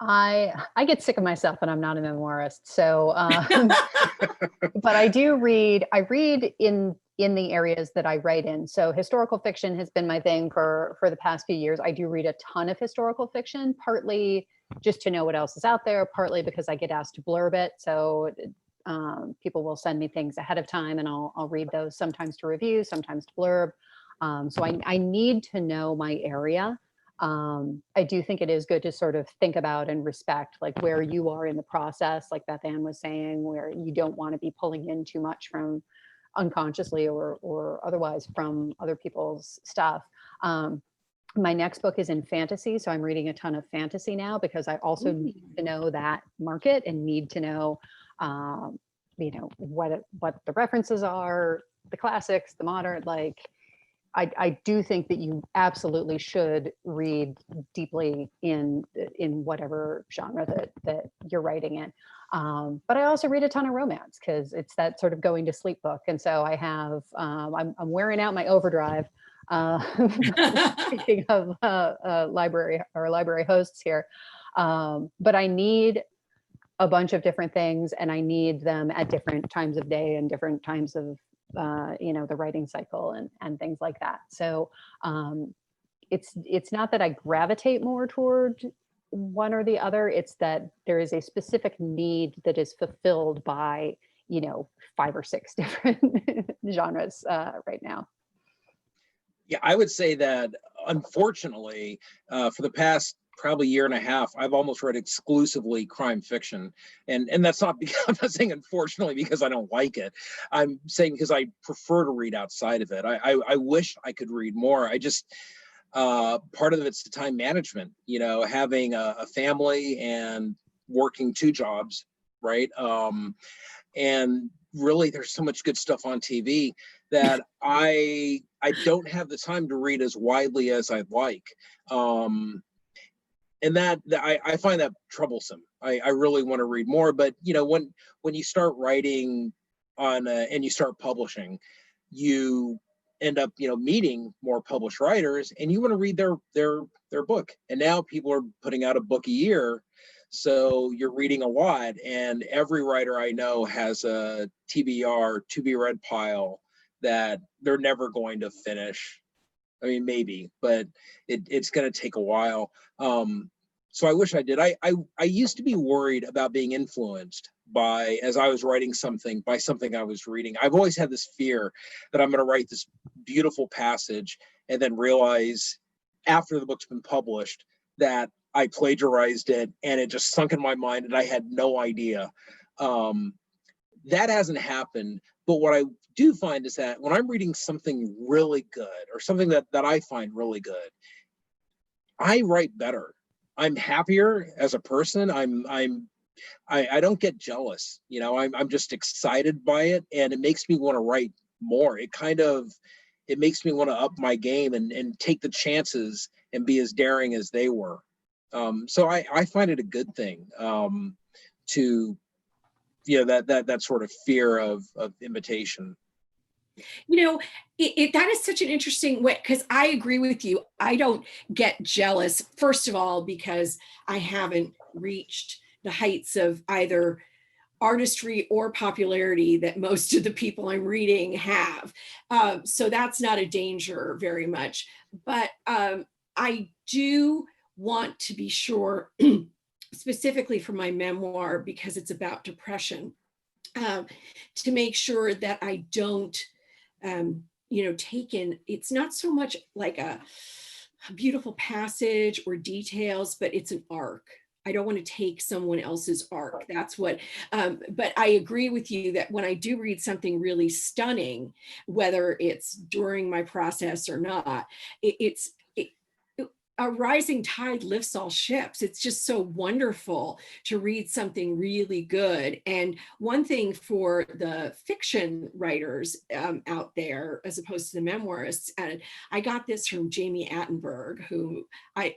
D: I get sick of myself, and I'm not a memoirist. So, but I do read. I read in the areas that I write in. So historical fiction has been my thing for the past few years. I do read a ton of historical fiction, partly just to know what else is out there, partly because I get asked to blurb it. So people will send me things ahead of time, and I'll read those, sometimes to review, sometimes to blurb. So I need to know my area. I do think it is good to sort of think about and respect like where you are in the process, like Bethanne was saying, where you don't want to be pulling in too much from unconsciously or otherwise from other people's stuff. My next book is in fantasy, so I'm reading a ton of fantasy now because I also need to know that market and need to know what the references are, the classics, the modern. Like I do think that you absolutely should read deeply in whatever genre that you're writing in. But I also read a ton of romance because it's that sort of going to sleep book. And so I have I'm wearing out my overdrive. Speaking of library hosts here, but I need a bunch of different things, and I need them at different times of day and different times of the writing cycle and things like that. So it's not that I gravitate more toward one or the other. It's that there is a specific need that is fulfilled by 5 or 6 different genres right now.
E: Yeah, I would say that unfortunately, for the past probably year and a half, I've almost read exclusively crime fiction. And that's not because, I'm not saying unfortunately because I don't like it. I'm saying because I prefer to read outside of it. I wish I could read more. I just, part of it's the time management, having a family and working 2 jobs, right? And really, there's so much good stuff on TV that I don't have the time to read as widely as I'd like. And that I find that troublesome. I really want to read more, but when you start writing on and you start publishing, you end up meeting more published writers, and you want to read their book. And now people are putting out a book a year, so you're reading a lot. And every writer I know has a TBR, to be read pile that they're never going to finish. I mean, maybe, but it's going to take a while. So I wish I did. I used to be worried about being influenced by, as I was writing something, by something I was reading. I've always had this fear that I'm going to write this beautiful passage and then realize after the book's been published that I plagiarized it and it just sunk in my mind and I had no idea. That hasn't happened. But what I do find is that when I'm reading something really good, or something that I find really good, I write better. I'm happier as a person. I don't get jealous. I'm just excited by it, and it makes me want to write more. It makes me want to up my game and take the chances and be as daring as they were. So I find it a good thing to that sort of fear of imitation.
C: That is such an interesting way, because I agree with you. I don't get jealous, first of all, because I haven't reached the heights of either artistry or popularity that most of the people I'm reading have. So that's not a danger very much. But I do want to be sure, specifically for my memoir, because it's about depression, to make sure that I don't taken, it's not so much like a beautiful passage or details, but it's an arc. I don't want to take someone else's arc. That's what, but I agree with you that when I do read something really stunning, whether it's during my process or not, a rising tide lifts all ships. It's just so wonderful to read something really good. And one thing for the fiction writers out there, as opposed to the memoirists, and I got this from Jamie Attenberg,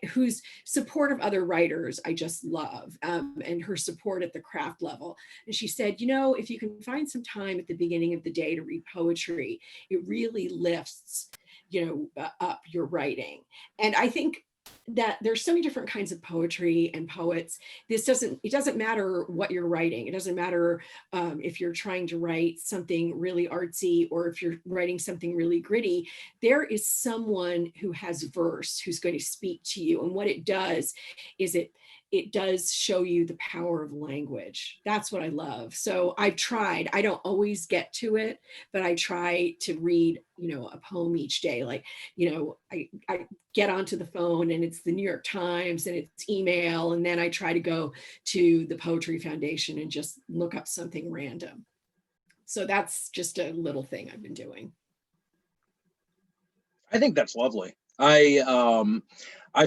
C: whose support of other writers I just love, and her support at the craft level. And she said, if you can find some time at the beginning of the day to read poetry, it really lifts up your writing. And I think that there's so many different kinds of poetry and poets. It doesn't matter what you're writing. It doesn't matter if you're trying to write something really artsy or if you're writing something really gritty. There is someone who has verse who's going to speak to you. And what it does is it does show you the power of language. That's what I love. So I've tried. I don't always get to it, but I try to read, a poem each day. Like, I get onto the phone and it's the New York Times and it's email. And then I try to go to the Poetry Foundation and just look up something random. So that's just a little thing I've been doing.
E: I think that's lovely. I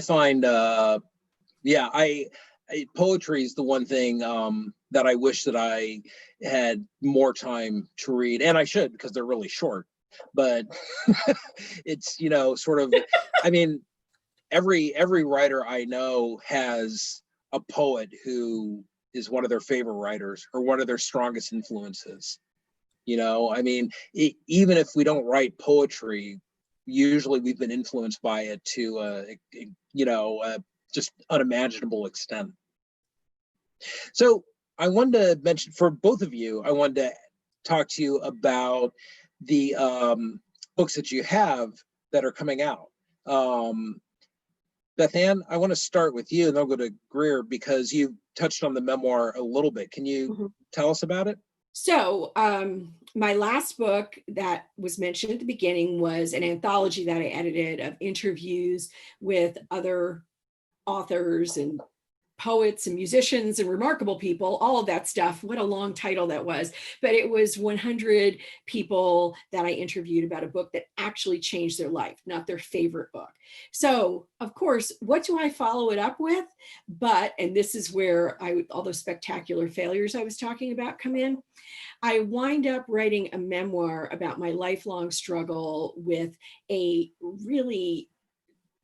E: find, poetry is the one thing that I wish that I had more time to read, and I should, because they're really short. But it's sort of, I mean, every writer I know has a poet who is one of their favorite writers or one of their strongest influences. I mean, even if we don't write poetry, usually we've been influenced by it to just unimaginable extent. So I wanted to mention, for both of you, I wanted to talk to you about the books that you have that are coming out. Bethanne, I want to start with you and then I'll go to Greer, because you touched on the memoir a little bit. Can you tell us about it?
C: So my last book that was mentioned at the beginning was an anthology that I edited of interviews with other authors and poets and musicians and remarkable people, all of that stuff. What a long title that was. But it was 100 people that I interviewed about a book that actually changed their life, not their favorite book. So, of course, what do I follow it up with? But, and this is where all those spectacular failures I was talking about come in. I wind up writing a memoir about my lifelong struggle with a really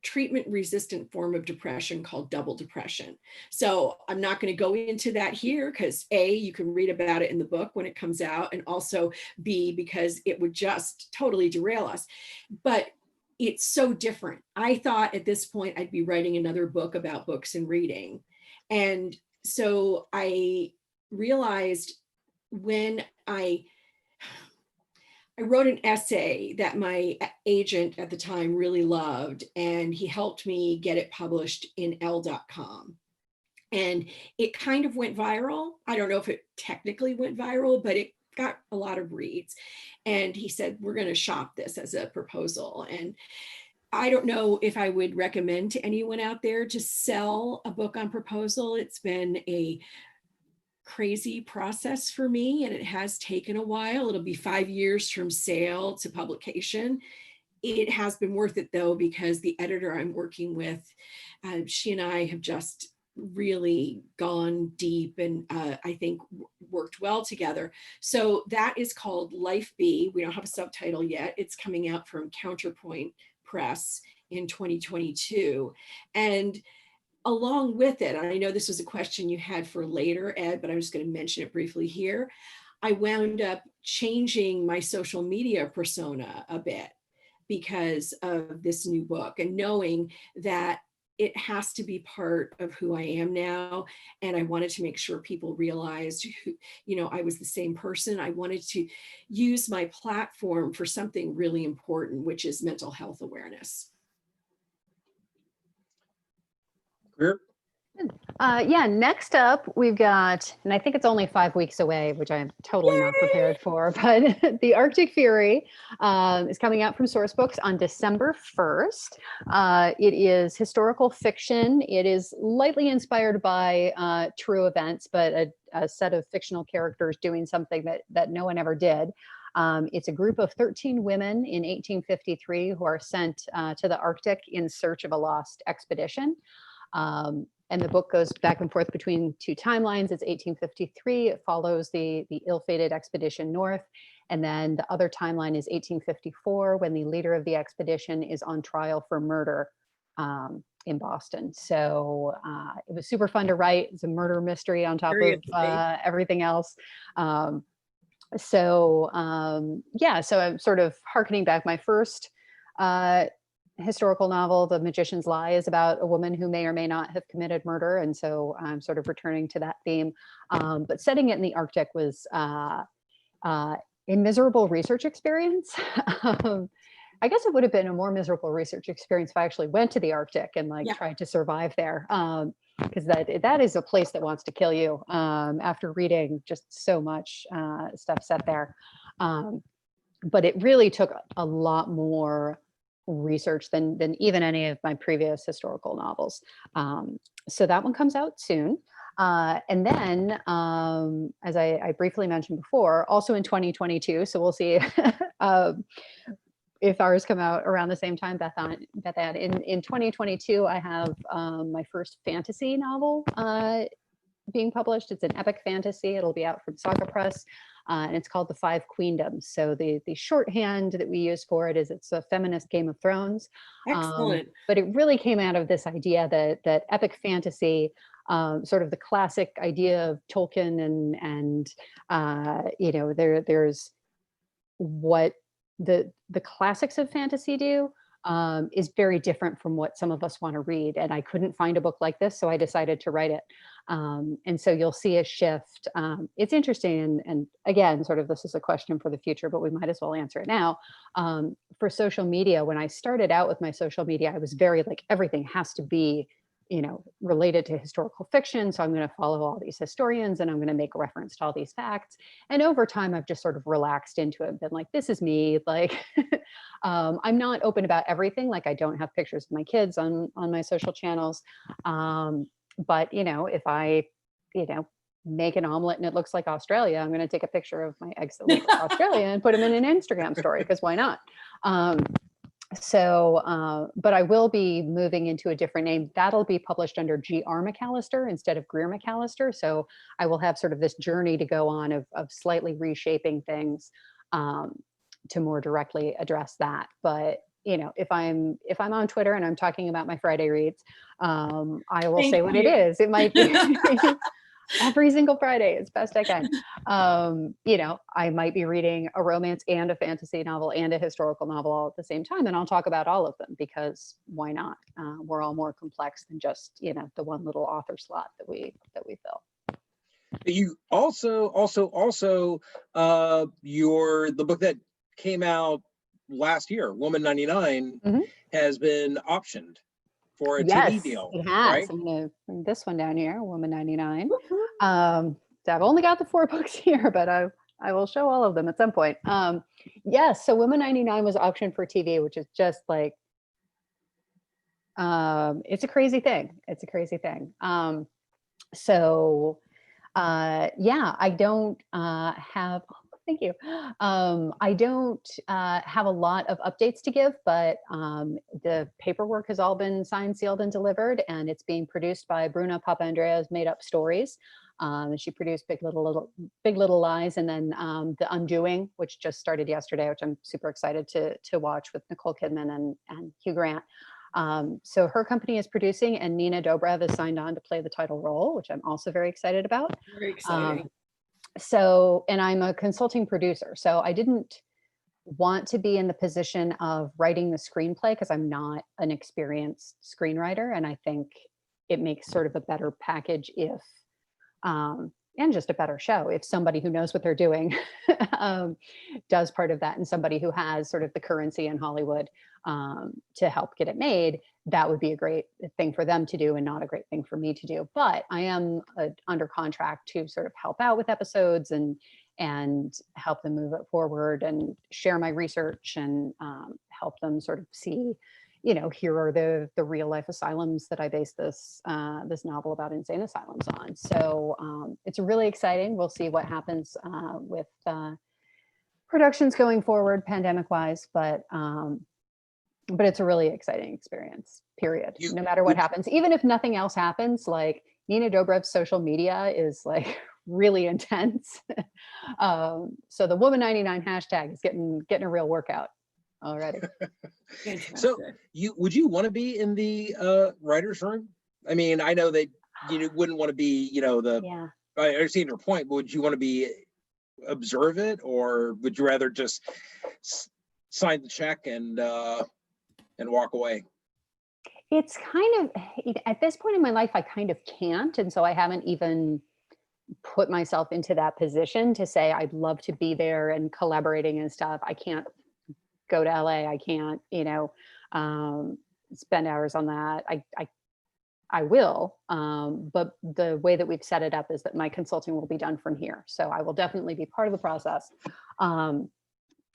C: treatment-resistant form of depression called double depression. So I'm not going to go into that here because A, you can read about it in the book when it comes out, and also B, because it would just totally derail us. But it's so different. I thought at this point I'd be writing another book about books and reading. And so I realized when I wrote an essay that my agent at the time really loved, and he helped me get it published in Elle.com. And it kind of went viral. I don't know if it technically went viral, but it got a lot of reads. And he said, we're going to shop this as a proposal. And I don't know if I would recommend to anyone out there to sell a book on proposal. It's been a crazy process for me, and it has taken a while. It'll be 5 years from sale to publication. It has been worth it though, because the editor I'm working with, she and I have just really gone deep and I think worked well together. So that is called Life Be. We don't have a subtitle yet. It's coming out from Counterpoint Press in 2022. And along with it, and I know this was a question you had for later, Ed, but I'm just going to mention it briefly here. I wound up changing my social media persona a bit because of this new book, and knowing that it has to be part of who I am now. And I wanted to make sure people realized who, I was the same person. I wanted to use my platform for something really important, which is mental health awareness.
E: Greer?
D: Yeah, next up we've got, and I think it's only 5 weeks away, which I'm totally not prepared for, but The Arctic Fury is coming out from Sourcebooks on December 1st. It is historical fiction. It is lightly inspired by true events, but a set of fictional characters doing something that no one ever did. It's a group of 13 women in 1853 who are sent to the Arctic in search of a lost expedition. And the book goes back and forth between two timelines. It's 1853. It follows the ill-fated expedition north. And then the other timeline is 1854, when the leader of the expedition is on trial for murder in Boston. So it was super fun to write. It's a murder mystery on top of everything else. Yeah, so I'm sort of hearkening back. My first historical novel, The Magician's Lie, is about a woman who may or may not have committed murder. And so I'm sort of returning to that theme. But setting it in the Arctic was a miserable research experience. I guess it would have been a more miserable research experience if I actually went to the Arctic and tried to survive there. Because that is a place that wants to kill you after reading just so much stuff set there. But it really took a lot more research than even any of my previous historical novels. So that one comes out soon. And then, as I briefly mentioned before, also in 2022, so we'll see if ours come out around the same time, Bethanne. In 2022, I have my first fantasy novel being published. It's an epic fantasy. It'll be out from Saga Press. And it's called The Five Queendom. So the shorthand that we use for it is it's a feminist Game of Thrones.
C: Excellent.
D: But it really came out of this idea that epic fantasy, sort of the classic idea of Tolkien and there's what the classics of fantasy do is very different from what some of us want to read. And I couldn't find a book like this, so I decided to write it. And so you'll see a shift. It's interesting. And again, sort of this is a question for the future, but we might as well answer it now. For social media, when I started out with my social media, I was very everything has to be, related to historical fiction. So I'm going to follow all these historians and I'm going to make a reference to all these facts. And over time, I've just sort of relaxed into it and been this is me. I'm not open about everything. I don't have pictures of my kids on my social channels. But, if I, make an omelet and it looks like Australia, I'm going to take a picture of my eggs that look like Australia and put them in an Instagram story, because why not? But I will be moving into a different name. That'll be published under G.R. Macallister instead of Greer Macallister. So I will have sort of this journey to go on of slightly reshaping things to more directly address that. But if I'm on Twitter and I'm talking about my Friday reads, I will say what it is. It might be every single Friday as best I can. I might be reading a romance and a fantasy novel and a historical novel all at the same time, and I'll talk about all of them, because why not? We're all more complex than just the one little author slot that we fill.
E: You also the book that came out last year, Woman 99, has been optioned for a TV deal.
D: It has.
E: Right?
D: I'm going to bring this one down here, Woman 99. I've only got the 4 books here, but I will show all of them at some point. Yes, so Woman 99 was optioned for TV, which is just like, it's a crazy thing. It's a crazy thing. I don't have, thank you. I don't have a lot of updates to give, but the paperwork has all been signed, sealed, and delivered, and it's being produced by Bruna Papandreou's Made Up Stories. She produced Big Little Lies, and then The Undoing, which just started yesterday, which I'm super excited to watch, with Nicole Kidman and Hugh Grant. So her company is producing, and Nina Dobrev is signed on to play the title role, which I'm also very excited about.
C: Very exciting.
D: And I'm a consulting producer, so I didn't want to be in the position of writing the screenplay, because I'm not an experienced screenwriter, and I think it makes sort of a better package if and just a better show if somebody who knows what they're doing does part of that, and somebody who has sort of the currency in Hollywood to help get it made. That would be a great thing for them to do, and not a great thing for me to do. But I am under contract to sort of help out with episodes and help them move it forward, and share my research, and help them sort of see, here are the real life asylums that I base this novel about insane asylums on. So it's really exciting. We'll see what happens with productions going forward, pandemic wise, but it's a really exciting experience, period. No matter what happens, even if nothing else happens, like Nina Dobrev's social media is like really intense. So the Woman 99 hashtag is getting a real workout already.
E: So would you want to be in the writer's room? I mean, I know that you wouldn't want to be, I understand your point, but would you want to observe it, or would you rather just sign the check and walk away?
D: It's kind of, at this point in my life, I kind of can't. And so I haven't even put myself into that position to say, I'd love to be there and collaborating and stuff. I can't go to LA. I can't, spend hours on that. I will, but the way that we've set it up is that my consulting will be done from here. So I will definitely be part of the process.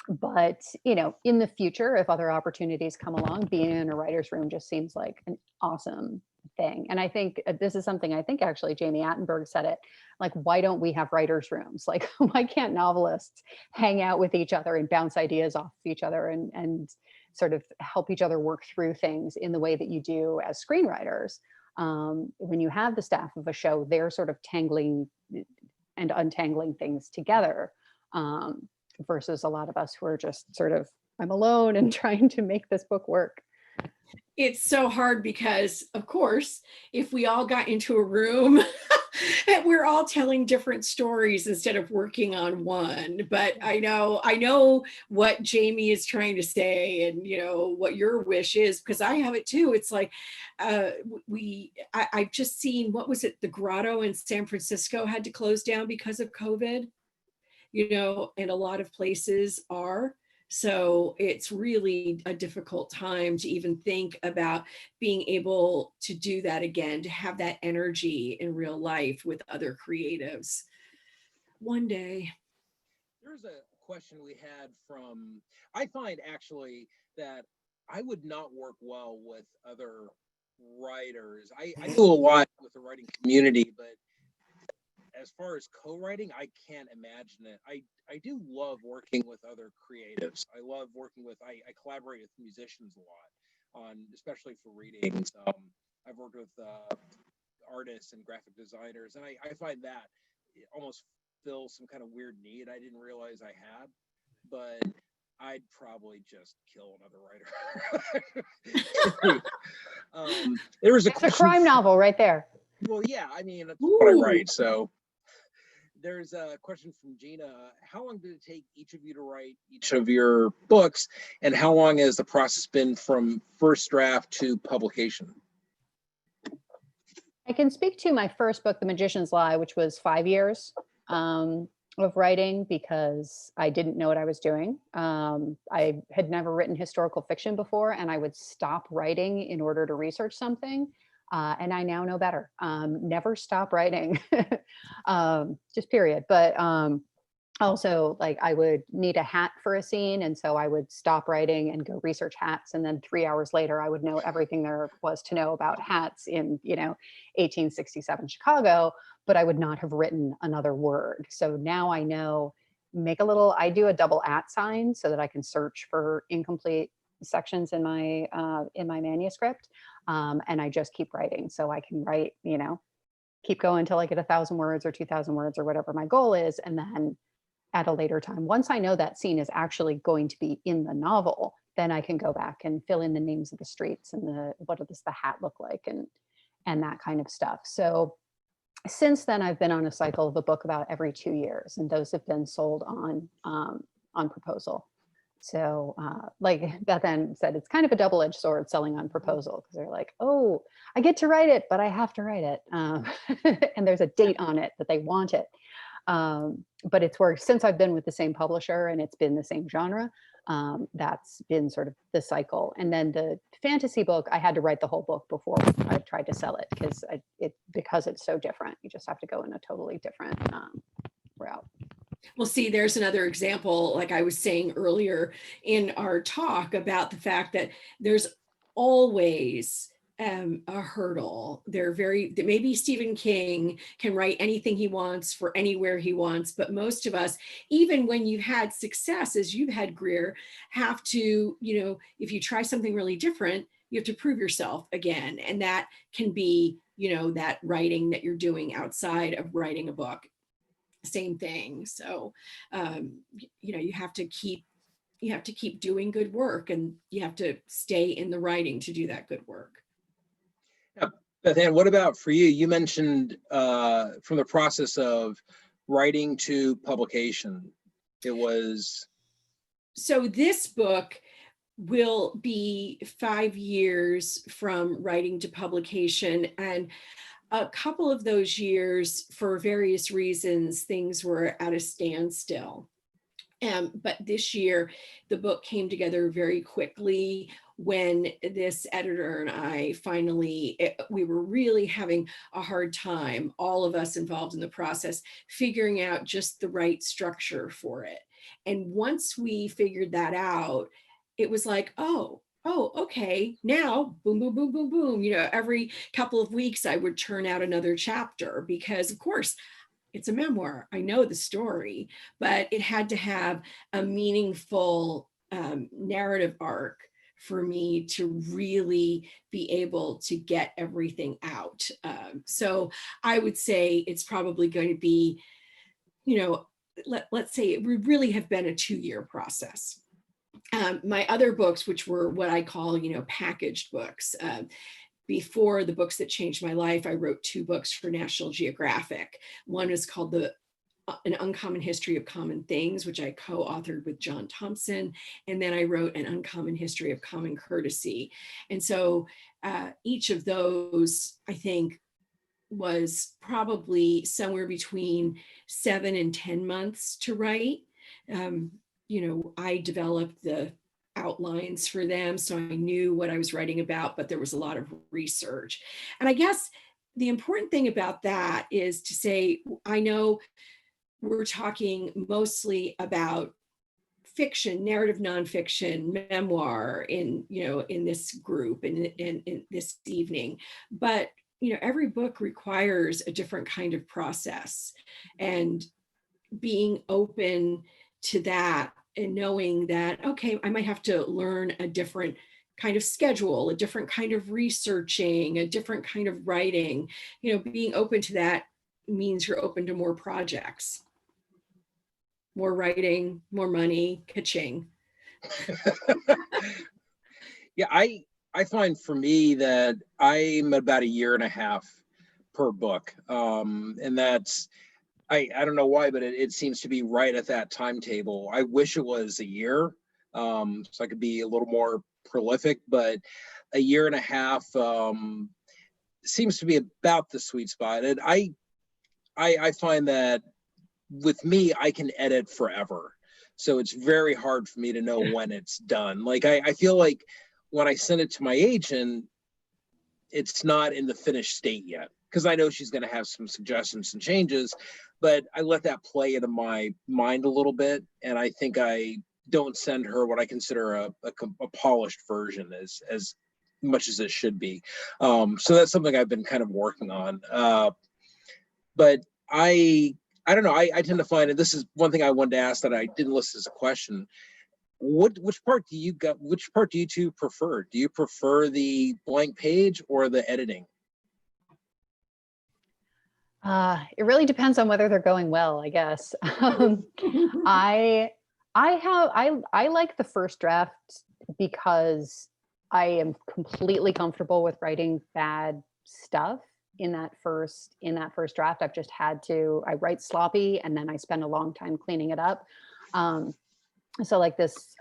D: But, in the future, if other opportunities come along, being in a writer's room just seems like an awesome thing. And I think this is something, I think actually Jamie Attenberg said it, like, why don't we have writer's rooms? Like, why can't novelists hang out with each other and bounce ideas off of each other and sort of help each other work through things in the way that you do as screenwriters? When you have the staff of a show, they're sort of tangling and untangling things together, versus a lot of us who are just sort of, I'm alone and trying to make this book work.
C: It's so hard because, of course, if we all got into a room and we're all telling different stories instead of working on one. But I know what Jamie is trying to say, and what your wish is, because I have it too. It's like I've just seen, what was it, the Grotto in San Francisco had to close down because of COVID, and a lot of places are. So it's really a difficult time to even think about being able to do that again, to have that energy in real life with other creatives. One day.
E: There's a question we had I find actually that I would not work well with other writers. I do a lot with the writing community, but as far as co-writing, I can't imagine it. I do love working with other creatives. I love working with, I collaborate with musicians a lot on, especially for readings. I've worked with artists and graphic designers, and I find that it almost fills some kind of weird need I didn't realize I had, but I'd probably just kill another writer. There was a
D: It's a crime novel right there.
E: Well, yeah, I mean, that's what I write. So there's a question from Gina. How long did it take each of you to write each of your books? And how long has the process been from first draft to publication?
D: I can speak to my first book, The Magician's Lie, which was 5 years of writing because I didn't know what I was doing. I had never written historical fiction before, and I would stop writing in order to research something. And I now know better. Never stop writing, just period. But also, like, I would need a hat for a scene, and so I would stop writing and go research hats, and then 3 hours later I would know everything there was to know about hats in 1867 Chicago, but I would not have written another word. So now I know, I do a double @ sign so that I can search for incomplete sections in my manuscript, and I just keep writing. So I can write, keep going until I get 1,000 words or 2,000 words or whatever my goal is, and then at a later time, once I know that scene is actually going to be in the novel, then I can go back and fill in the names of the streets and what does the hat look like and that kind of stuff. So since then, I've been on a cycle of a book about every 2 years, and those have been sold on proposal. So like Bethanne said, it's kind of a double-edged sword selling on proposal, because they're like, oh, I get to write it, but I have to write it. And there's a date on it that they want it. But it's worked since I've been with the same publisher and it's been the same genre. That's been sort of the cycle. And then the fantasy book, I had to write the whole book before I tried to sell it, because it's so different. You just have to go in a totally different route.
C: Well, see, there's another example, like I was saying earlier in our talk, about the fact that there's always a hurdle. Maybe Stephen King can write anything he wants for anywhere he wants, but most of us, even when you've had success, as you've had, Greer, have to, if you try something really different, you have to prove yourself again. And that can be, that writing that you're doing outside of writing a book. Same thing. So, you have to keep doing good work, and you have to stay in the writing to do that good work.
E: Yeah. Bethanne, what about for you? You mentioned from the process of writing to publication, it was.
C: So this book will be 5 years from writing to publication, and a couple of those years, for various reasons, things were at a standstill. But this year, the book came together very quickly when this editor and I we were really having a hard time, all of us involved in the process, figuring out just the right structure for it. And once we figured that out, it was like, oh, okay, now boom, boom, boom, boom, boom. Every couple of weeks I would turn out another chapter, because of course it's a memoir. I know the story, but it had to have a meaningful narrative arc for me to really be able to get everything out. So I would say it's probably going to be, let's say it would really have been a 2-year process. My other books, which were what I call, packaged books, before the books that changed my life, I wrote 2 books for National Geographic. One is called An Uncommon History of Common Things, which I co-authored with John Thompson. And then I wrote An Uncommon History of Common Courtesy. And so each of those, I think, was probably somewhere between 7 and 10 months to write. I developed the outlines for them, so I knew what I was writing about, but there was a lot of research. And I guess the important thing about that is to say, I know we're talking mostly about fiction, narrative nonfiction, memoir in, you know, in this group in this evening. But, you know, every book requires a different kind of process, and being open to that and knowing that, okay, I might have to learn a different kind of schedule, a different kind of researching, a different kind of writing. You know, being open to that means you're open to more projects, more writing, more money, ka-ching.
E: Yeah, I find for me that I'm about a year and a half per book. And that's, I don't know why, but it seems to be right at that timetable. I wish it was a year, so I could be a little more prolific, but a year and a half seems to be about the sweet spot. And I find that with me, I can edit forever. So it's very hard for me to know when it's done. Like I feel like when I send it to my agent, it's not in the finished state yet, because I know she's going to have some suggestions and changes, but I let that play into my mind a little bit. And I think I don't send her what I consider a polished version as much as it should be. So that's something I've been kind of working on. But I don't know. I tend to find, and this is one thing I wanted to ask that I didn't list as a question. Which part do you two prefer? Do you prefer the blank page or the editing?
D: It really depends on whether they're going well, I guess. I like the first draft because I am completely comfortable with writing bad stuff in that first draft. I've just had to, I write sloppy and then I spend a long time cleaning it up. So like this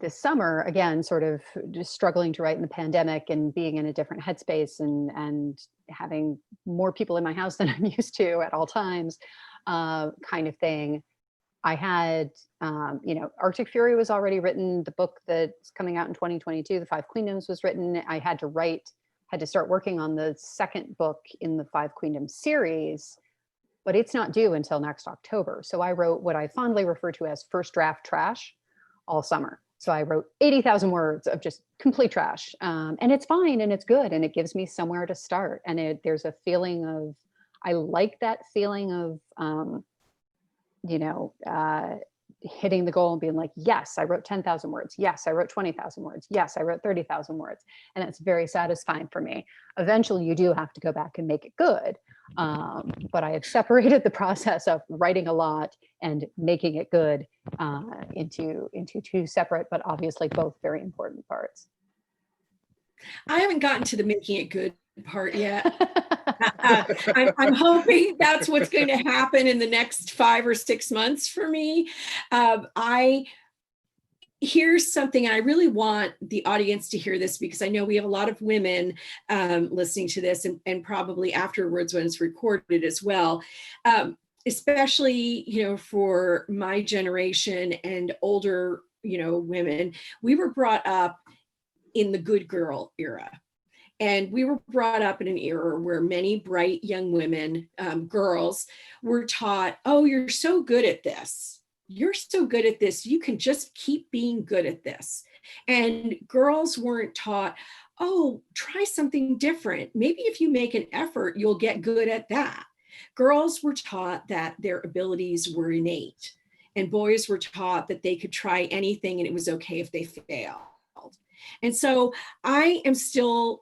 D: summer, again, sort of just struggling to write in the pandemic and being in a different headspace and having more people in my house than I'm used to at all times, kind of thing. I had, Arctic Fury was already written. The book that's coming out in 2022, The Five Queendoms, was written. I had to start working on the second book in the Five Queendom series, but it's not due until next October. So I wrote what I fondly refer to as first draft trash all summer. So I wrote 80,000 words of just complete trash. And it's fine and it's good. And it gives me somewhere to start. And there's a feeling of, I like that feeling of, hitting the goal and being like, yes, I wrote 10,000 words. Yes, I wrote 20,000 words. Yes, I wrote 30,000 words. And it's very satisfying for me. Eventually you do have to go back and make it good. But I have separated the process of writing a lot and making it good into two separate, but obviously both very important parts.
C: I haven't gotten to the making it good part yet. I'm hoping that's what's going to happen in the next 5 or 6 months for me. Here's something, and I really want the audience to hear this because I know we have a lot of women listening to this and probably afterwards when it's recorded as well. Especially, for my generation and older, women, we were brought up in the good girl era. And we were brought up in an era where many bright young women, girls, were taught, oh, you're so good at this. You're so good at this. You can just keep being good at this. And girls weren't taught, oh, try something different. Maybe if you make an effort, you'll get good at that. Girls were taught that their abilities were innate. And boys were taught that they could try anything and it was okay if they failed. And so I am still,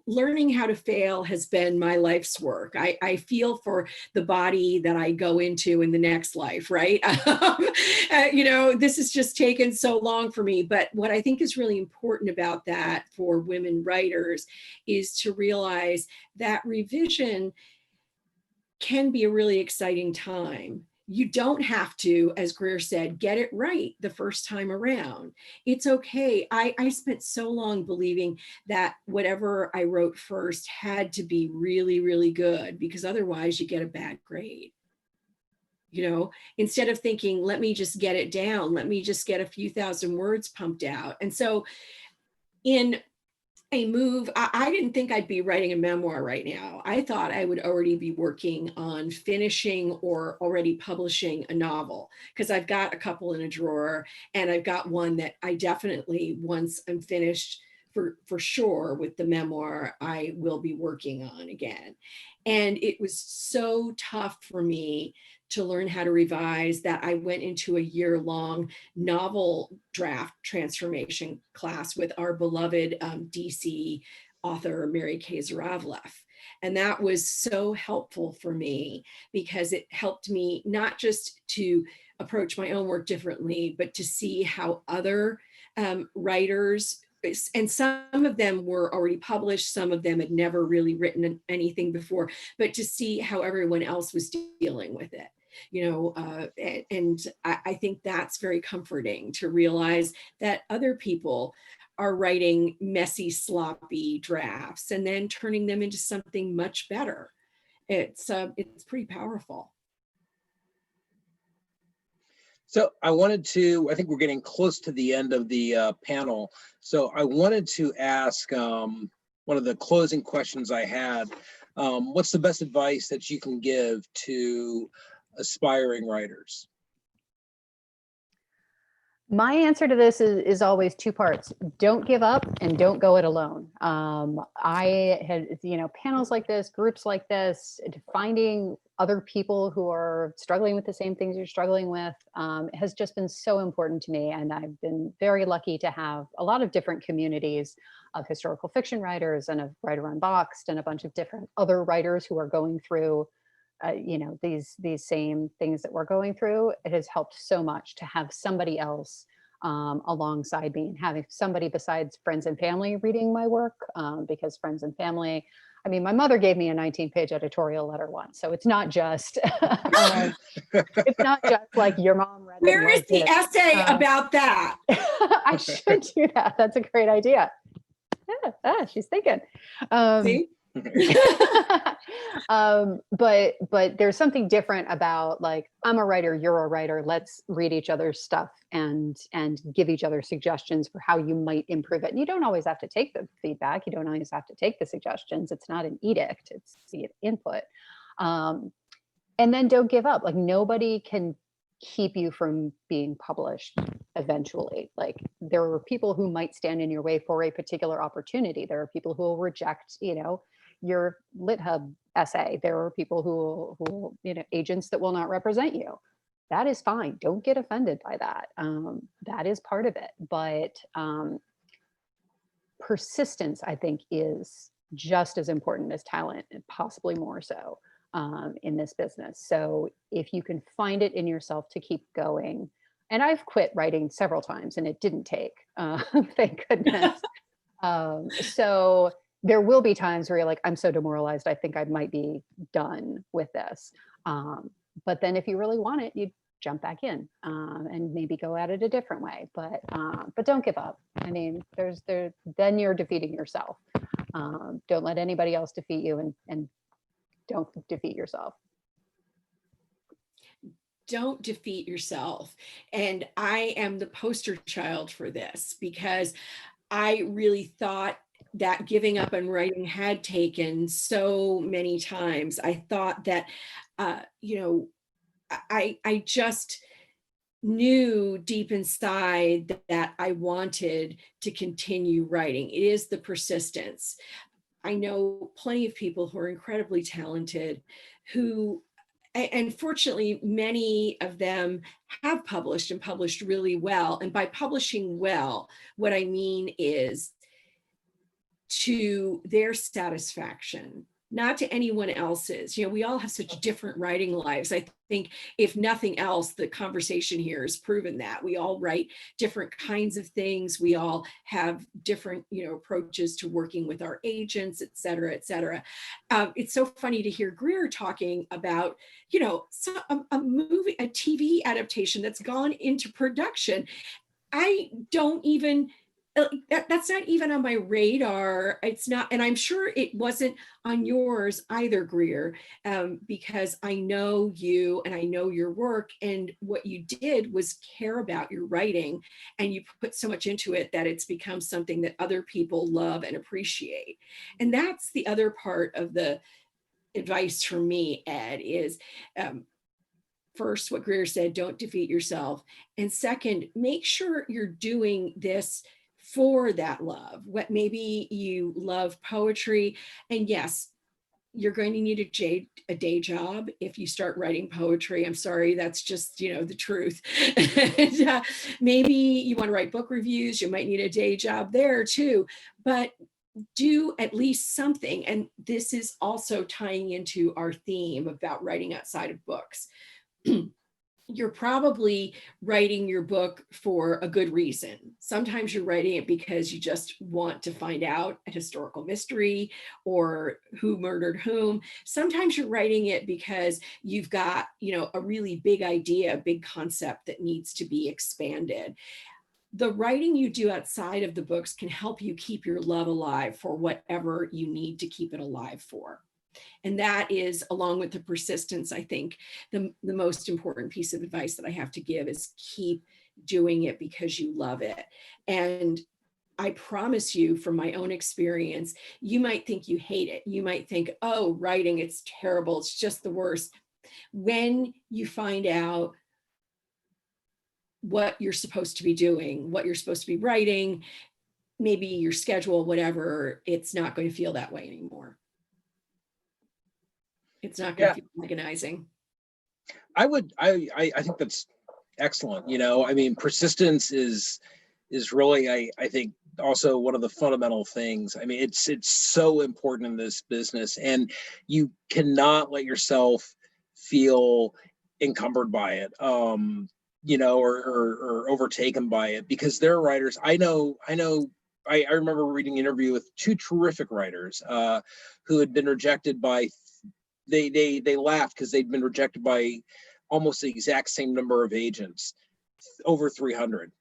C: learning how to fail has been my life's work. I feel for the body that I go into in the next life, right? This has just taken so long for me. But what I think is really important about that for women writers is to realize that revision can be a really exciting time. You don't have to, as Greer said, get it right the first time around. It's okay. I spent so long believing that whatever I wrote first had to be really, really good because otherwise you get a bad grade. Instead of thinking, let me just get it down, let me just get a few thousand words pumped out. And so in a move. I didn't think I'd be writing a memoir right now. I thought I would already be working on finishing or already publishing a novel, because I've got a couple in a drawer, and I've got one that I definitely, once I'm finished for sure with the memoir, I will be working on again. And it was so tough for me to learn how to revise that I went into a year-long novel draft transformation class with our beloved DC author, Mary Kay Zaravleff. And that was so helpful for me, because it helped me not just to approach my own work differently, but to see how other writers, and some of them were already published, some of them had never really written anything before, but to see how everyone else was dealing with it. And I think that's very comforting, to realize that other people are writing messy, sloppy drafts and then turning them into something much better. It's pretty powerful.
E: So I think we're getting close to the end of the panel. So I wanted to ask one of the closing questions I had. What's the best advice that you can give to aspiring writers?
D: My answer to this is always two parts. Don't give up and don't go it alone. I had, panels like this, groups like this, finding other people who are struggling with the same things you're struggling with has just been so important to me. And I've been very lucky to have a lot of different communities of historical fiction writers and of Writer Unboxed and a bunch of different other writers who are going through these same things that we're going through. It has helped so much to have somebody else alongside me, and having somebody besides friends and family reading my work, because friends and family, my mother gave me a 19-page editorial letter once, so it's not just it's not just like your mom read it.
C: Where is the essay about that?
D: I should do that. That's a great idea. Yeah, she's thinking.
C: See?
D: But there's something different about, like, I'm a writer, you're a writer, let's read each other's stuff and give each other suggestions for how you might improve it. And you don't always have to take the feedback, you don't always have to take the suggestions. It's not an edict, it's the input. And then don't give up. Like, nobody can keep you from being published eventually. Like, there are people who might stand in your way for a particular opportunity. There are people who will reject, your LitHub essay. There are people who agents that will not represent you. That is fine. Don't get offended by that. That is part of it. But persistence, I think, is just as important as talent, and possibly more so in this business. So if you can find it in yourself to keep going, and I've quit writing several times and it didn't take, thank goodness. So there will be times where you're like, I'm so demoralized, I think I might be done with this. But then if you really want it, you jump back in and maybe go at it a different way. But don't give up. Then you're defeating yourself. Don't let anybody else defeat you, and don't defeat yourself.
C: Don't defeat yourself. And I am the poster child for this, because I really thought that giving up on writing had taken so many times. I thought that, I just knew deep inside that I wanted to continue writing. It is the persistence. I know plenty of people who are incredibly talented, who, and fortunately, many of them have published and published really well. And by publishing well, what I mean is to their satisfaction, not to anyone else's. We all have such different writing lives. I think, if nothing else, the conversation here has proven that. We all write different kinds of things. We all have different, approaches to working with our agents, et cetera, et cetera. It's so funny to hear Greer talking about, a movie, a TV adaptation that's gone into production. I don't even That's not even on my radar. It's not, and I'm sure it wasn't on yours either, Greer, because I know you and I know your work, and what you did was care about your writing, and you put so much into it that it's become something that other people love and appreciate. And that's the other part of the advice from me, Ed, is first, what Greer said, don't defeat yourself. And second, make sure you're doing this for that love. What maybe you love poetry, and yes, you're going to need a day job if you start writing poetry. I'm sorry, that's just, the truth. And, maybe you want to write book reviews, you might need a day job there too, but do at least something. And this is also tying into our theme about writing outside of books. You're probably writing your book for a good reason. Sometimes you're writing it because you just want to find out a historical mystery or who murdered whom. Sometimes you're writing it because you've got, a really big idea, a big concept that needs to be expanded. The writing you do outside of the books can help you keep your love alive for whatever you need to keep it alive for. And that is, along with the persistence, I think the most important piece of advice that I have to give is keep doing it because you love it. And I promise you, from my own experience, you might think you hate it. You might think, oh, writing, it's terrible. It's just the worst. When you find out what you're supposed to be doing, what you're supposed to be writing, maybe your schedule, whatever, it's not going to feel that way anymore. It's not going to feel agonizing.
E: I think that's excellent. I mean, persistence is really, I think, also one of the fundamental things. I mean, it's so important in this business, and you cannot let yourself feel encumbered by it, or overtaken by it, because there are writers I remember reading an interview with two terrific writers who had been rejected by. They laughed because they'd been rejected by almost the exact same number of agents, over 300.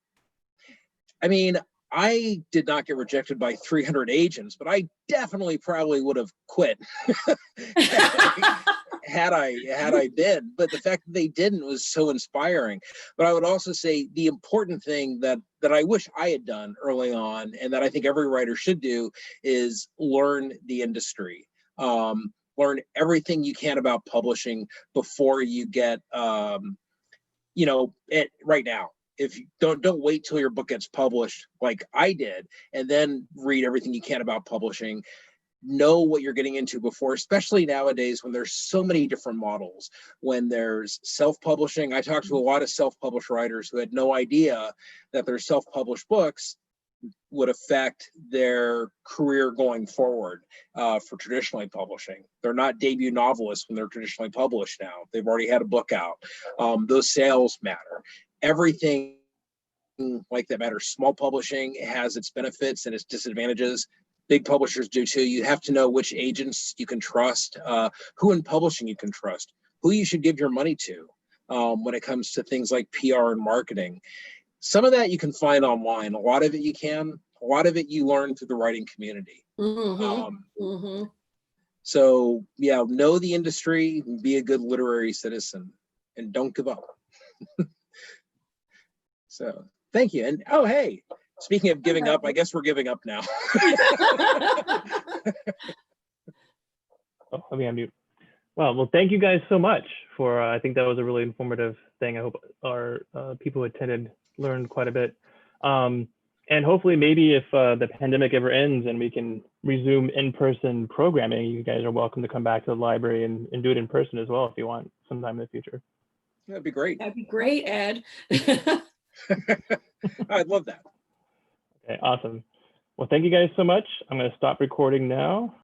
E: I mean, I did not get rejected by 300 agents, but I definitely probably would have quit had I been. But the fact that they didn't was so inspiring. But I would also say the important thing that I wish I had done early on, and that I think every writer should do, is learn the industry. Learn everything you can about publishing before you get, it right now. If you don't wait till your book gets published like I did, and then read everything you can about publishing. Know what you're getting into before, especially nowadays when there's so many different models. When there's self-publishing, I talked to a lot of self-published writers who had no idea that their self-published books would affect their career going forward for traditionally publishing. They're not debut novelists when they're traditionally published now. They've already had a book out. Those sales matter. Everything like that matters. Small publishing has its benefits and its disadvantages. Big publishers do too. You have to know which agents you can trust, who in publishing you can trust, who you should give your money to when it comes to things like PR and marketing. Some of that you can find online. A lot of it you can. A lot of it you learn through the writing community. So yeah, know the industry, be a good literary citizen, and don't give up. So thank you. And oh, hey, speaking of giving up, I guess we're giving up now.
A: Oh, let me unmute. Well, thank you guys so much for, I think that was a really informative thing. I hope our people who attended learned quite a bit. And hopefully maybe if the pandemic ever ends and we can resume in-person programming, you guys are welcome to come back to the library and do it in person as well if you want sometime in the future.
E: That'd be great.
C: That'd be great, Ed.
E: I'd love that.
A: Okay, awesome. Well, thank you guys so much. I'm going to stop recording now.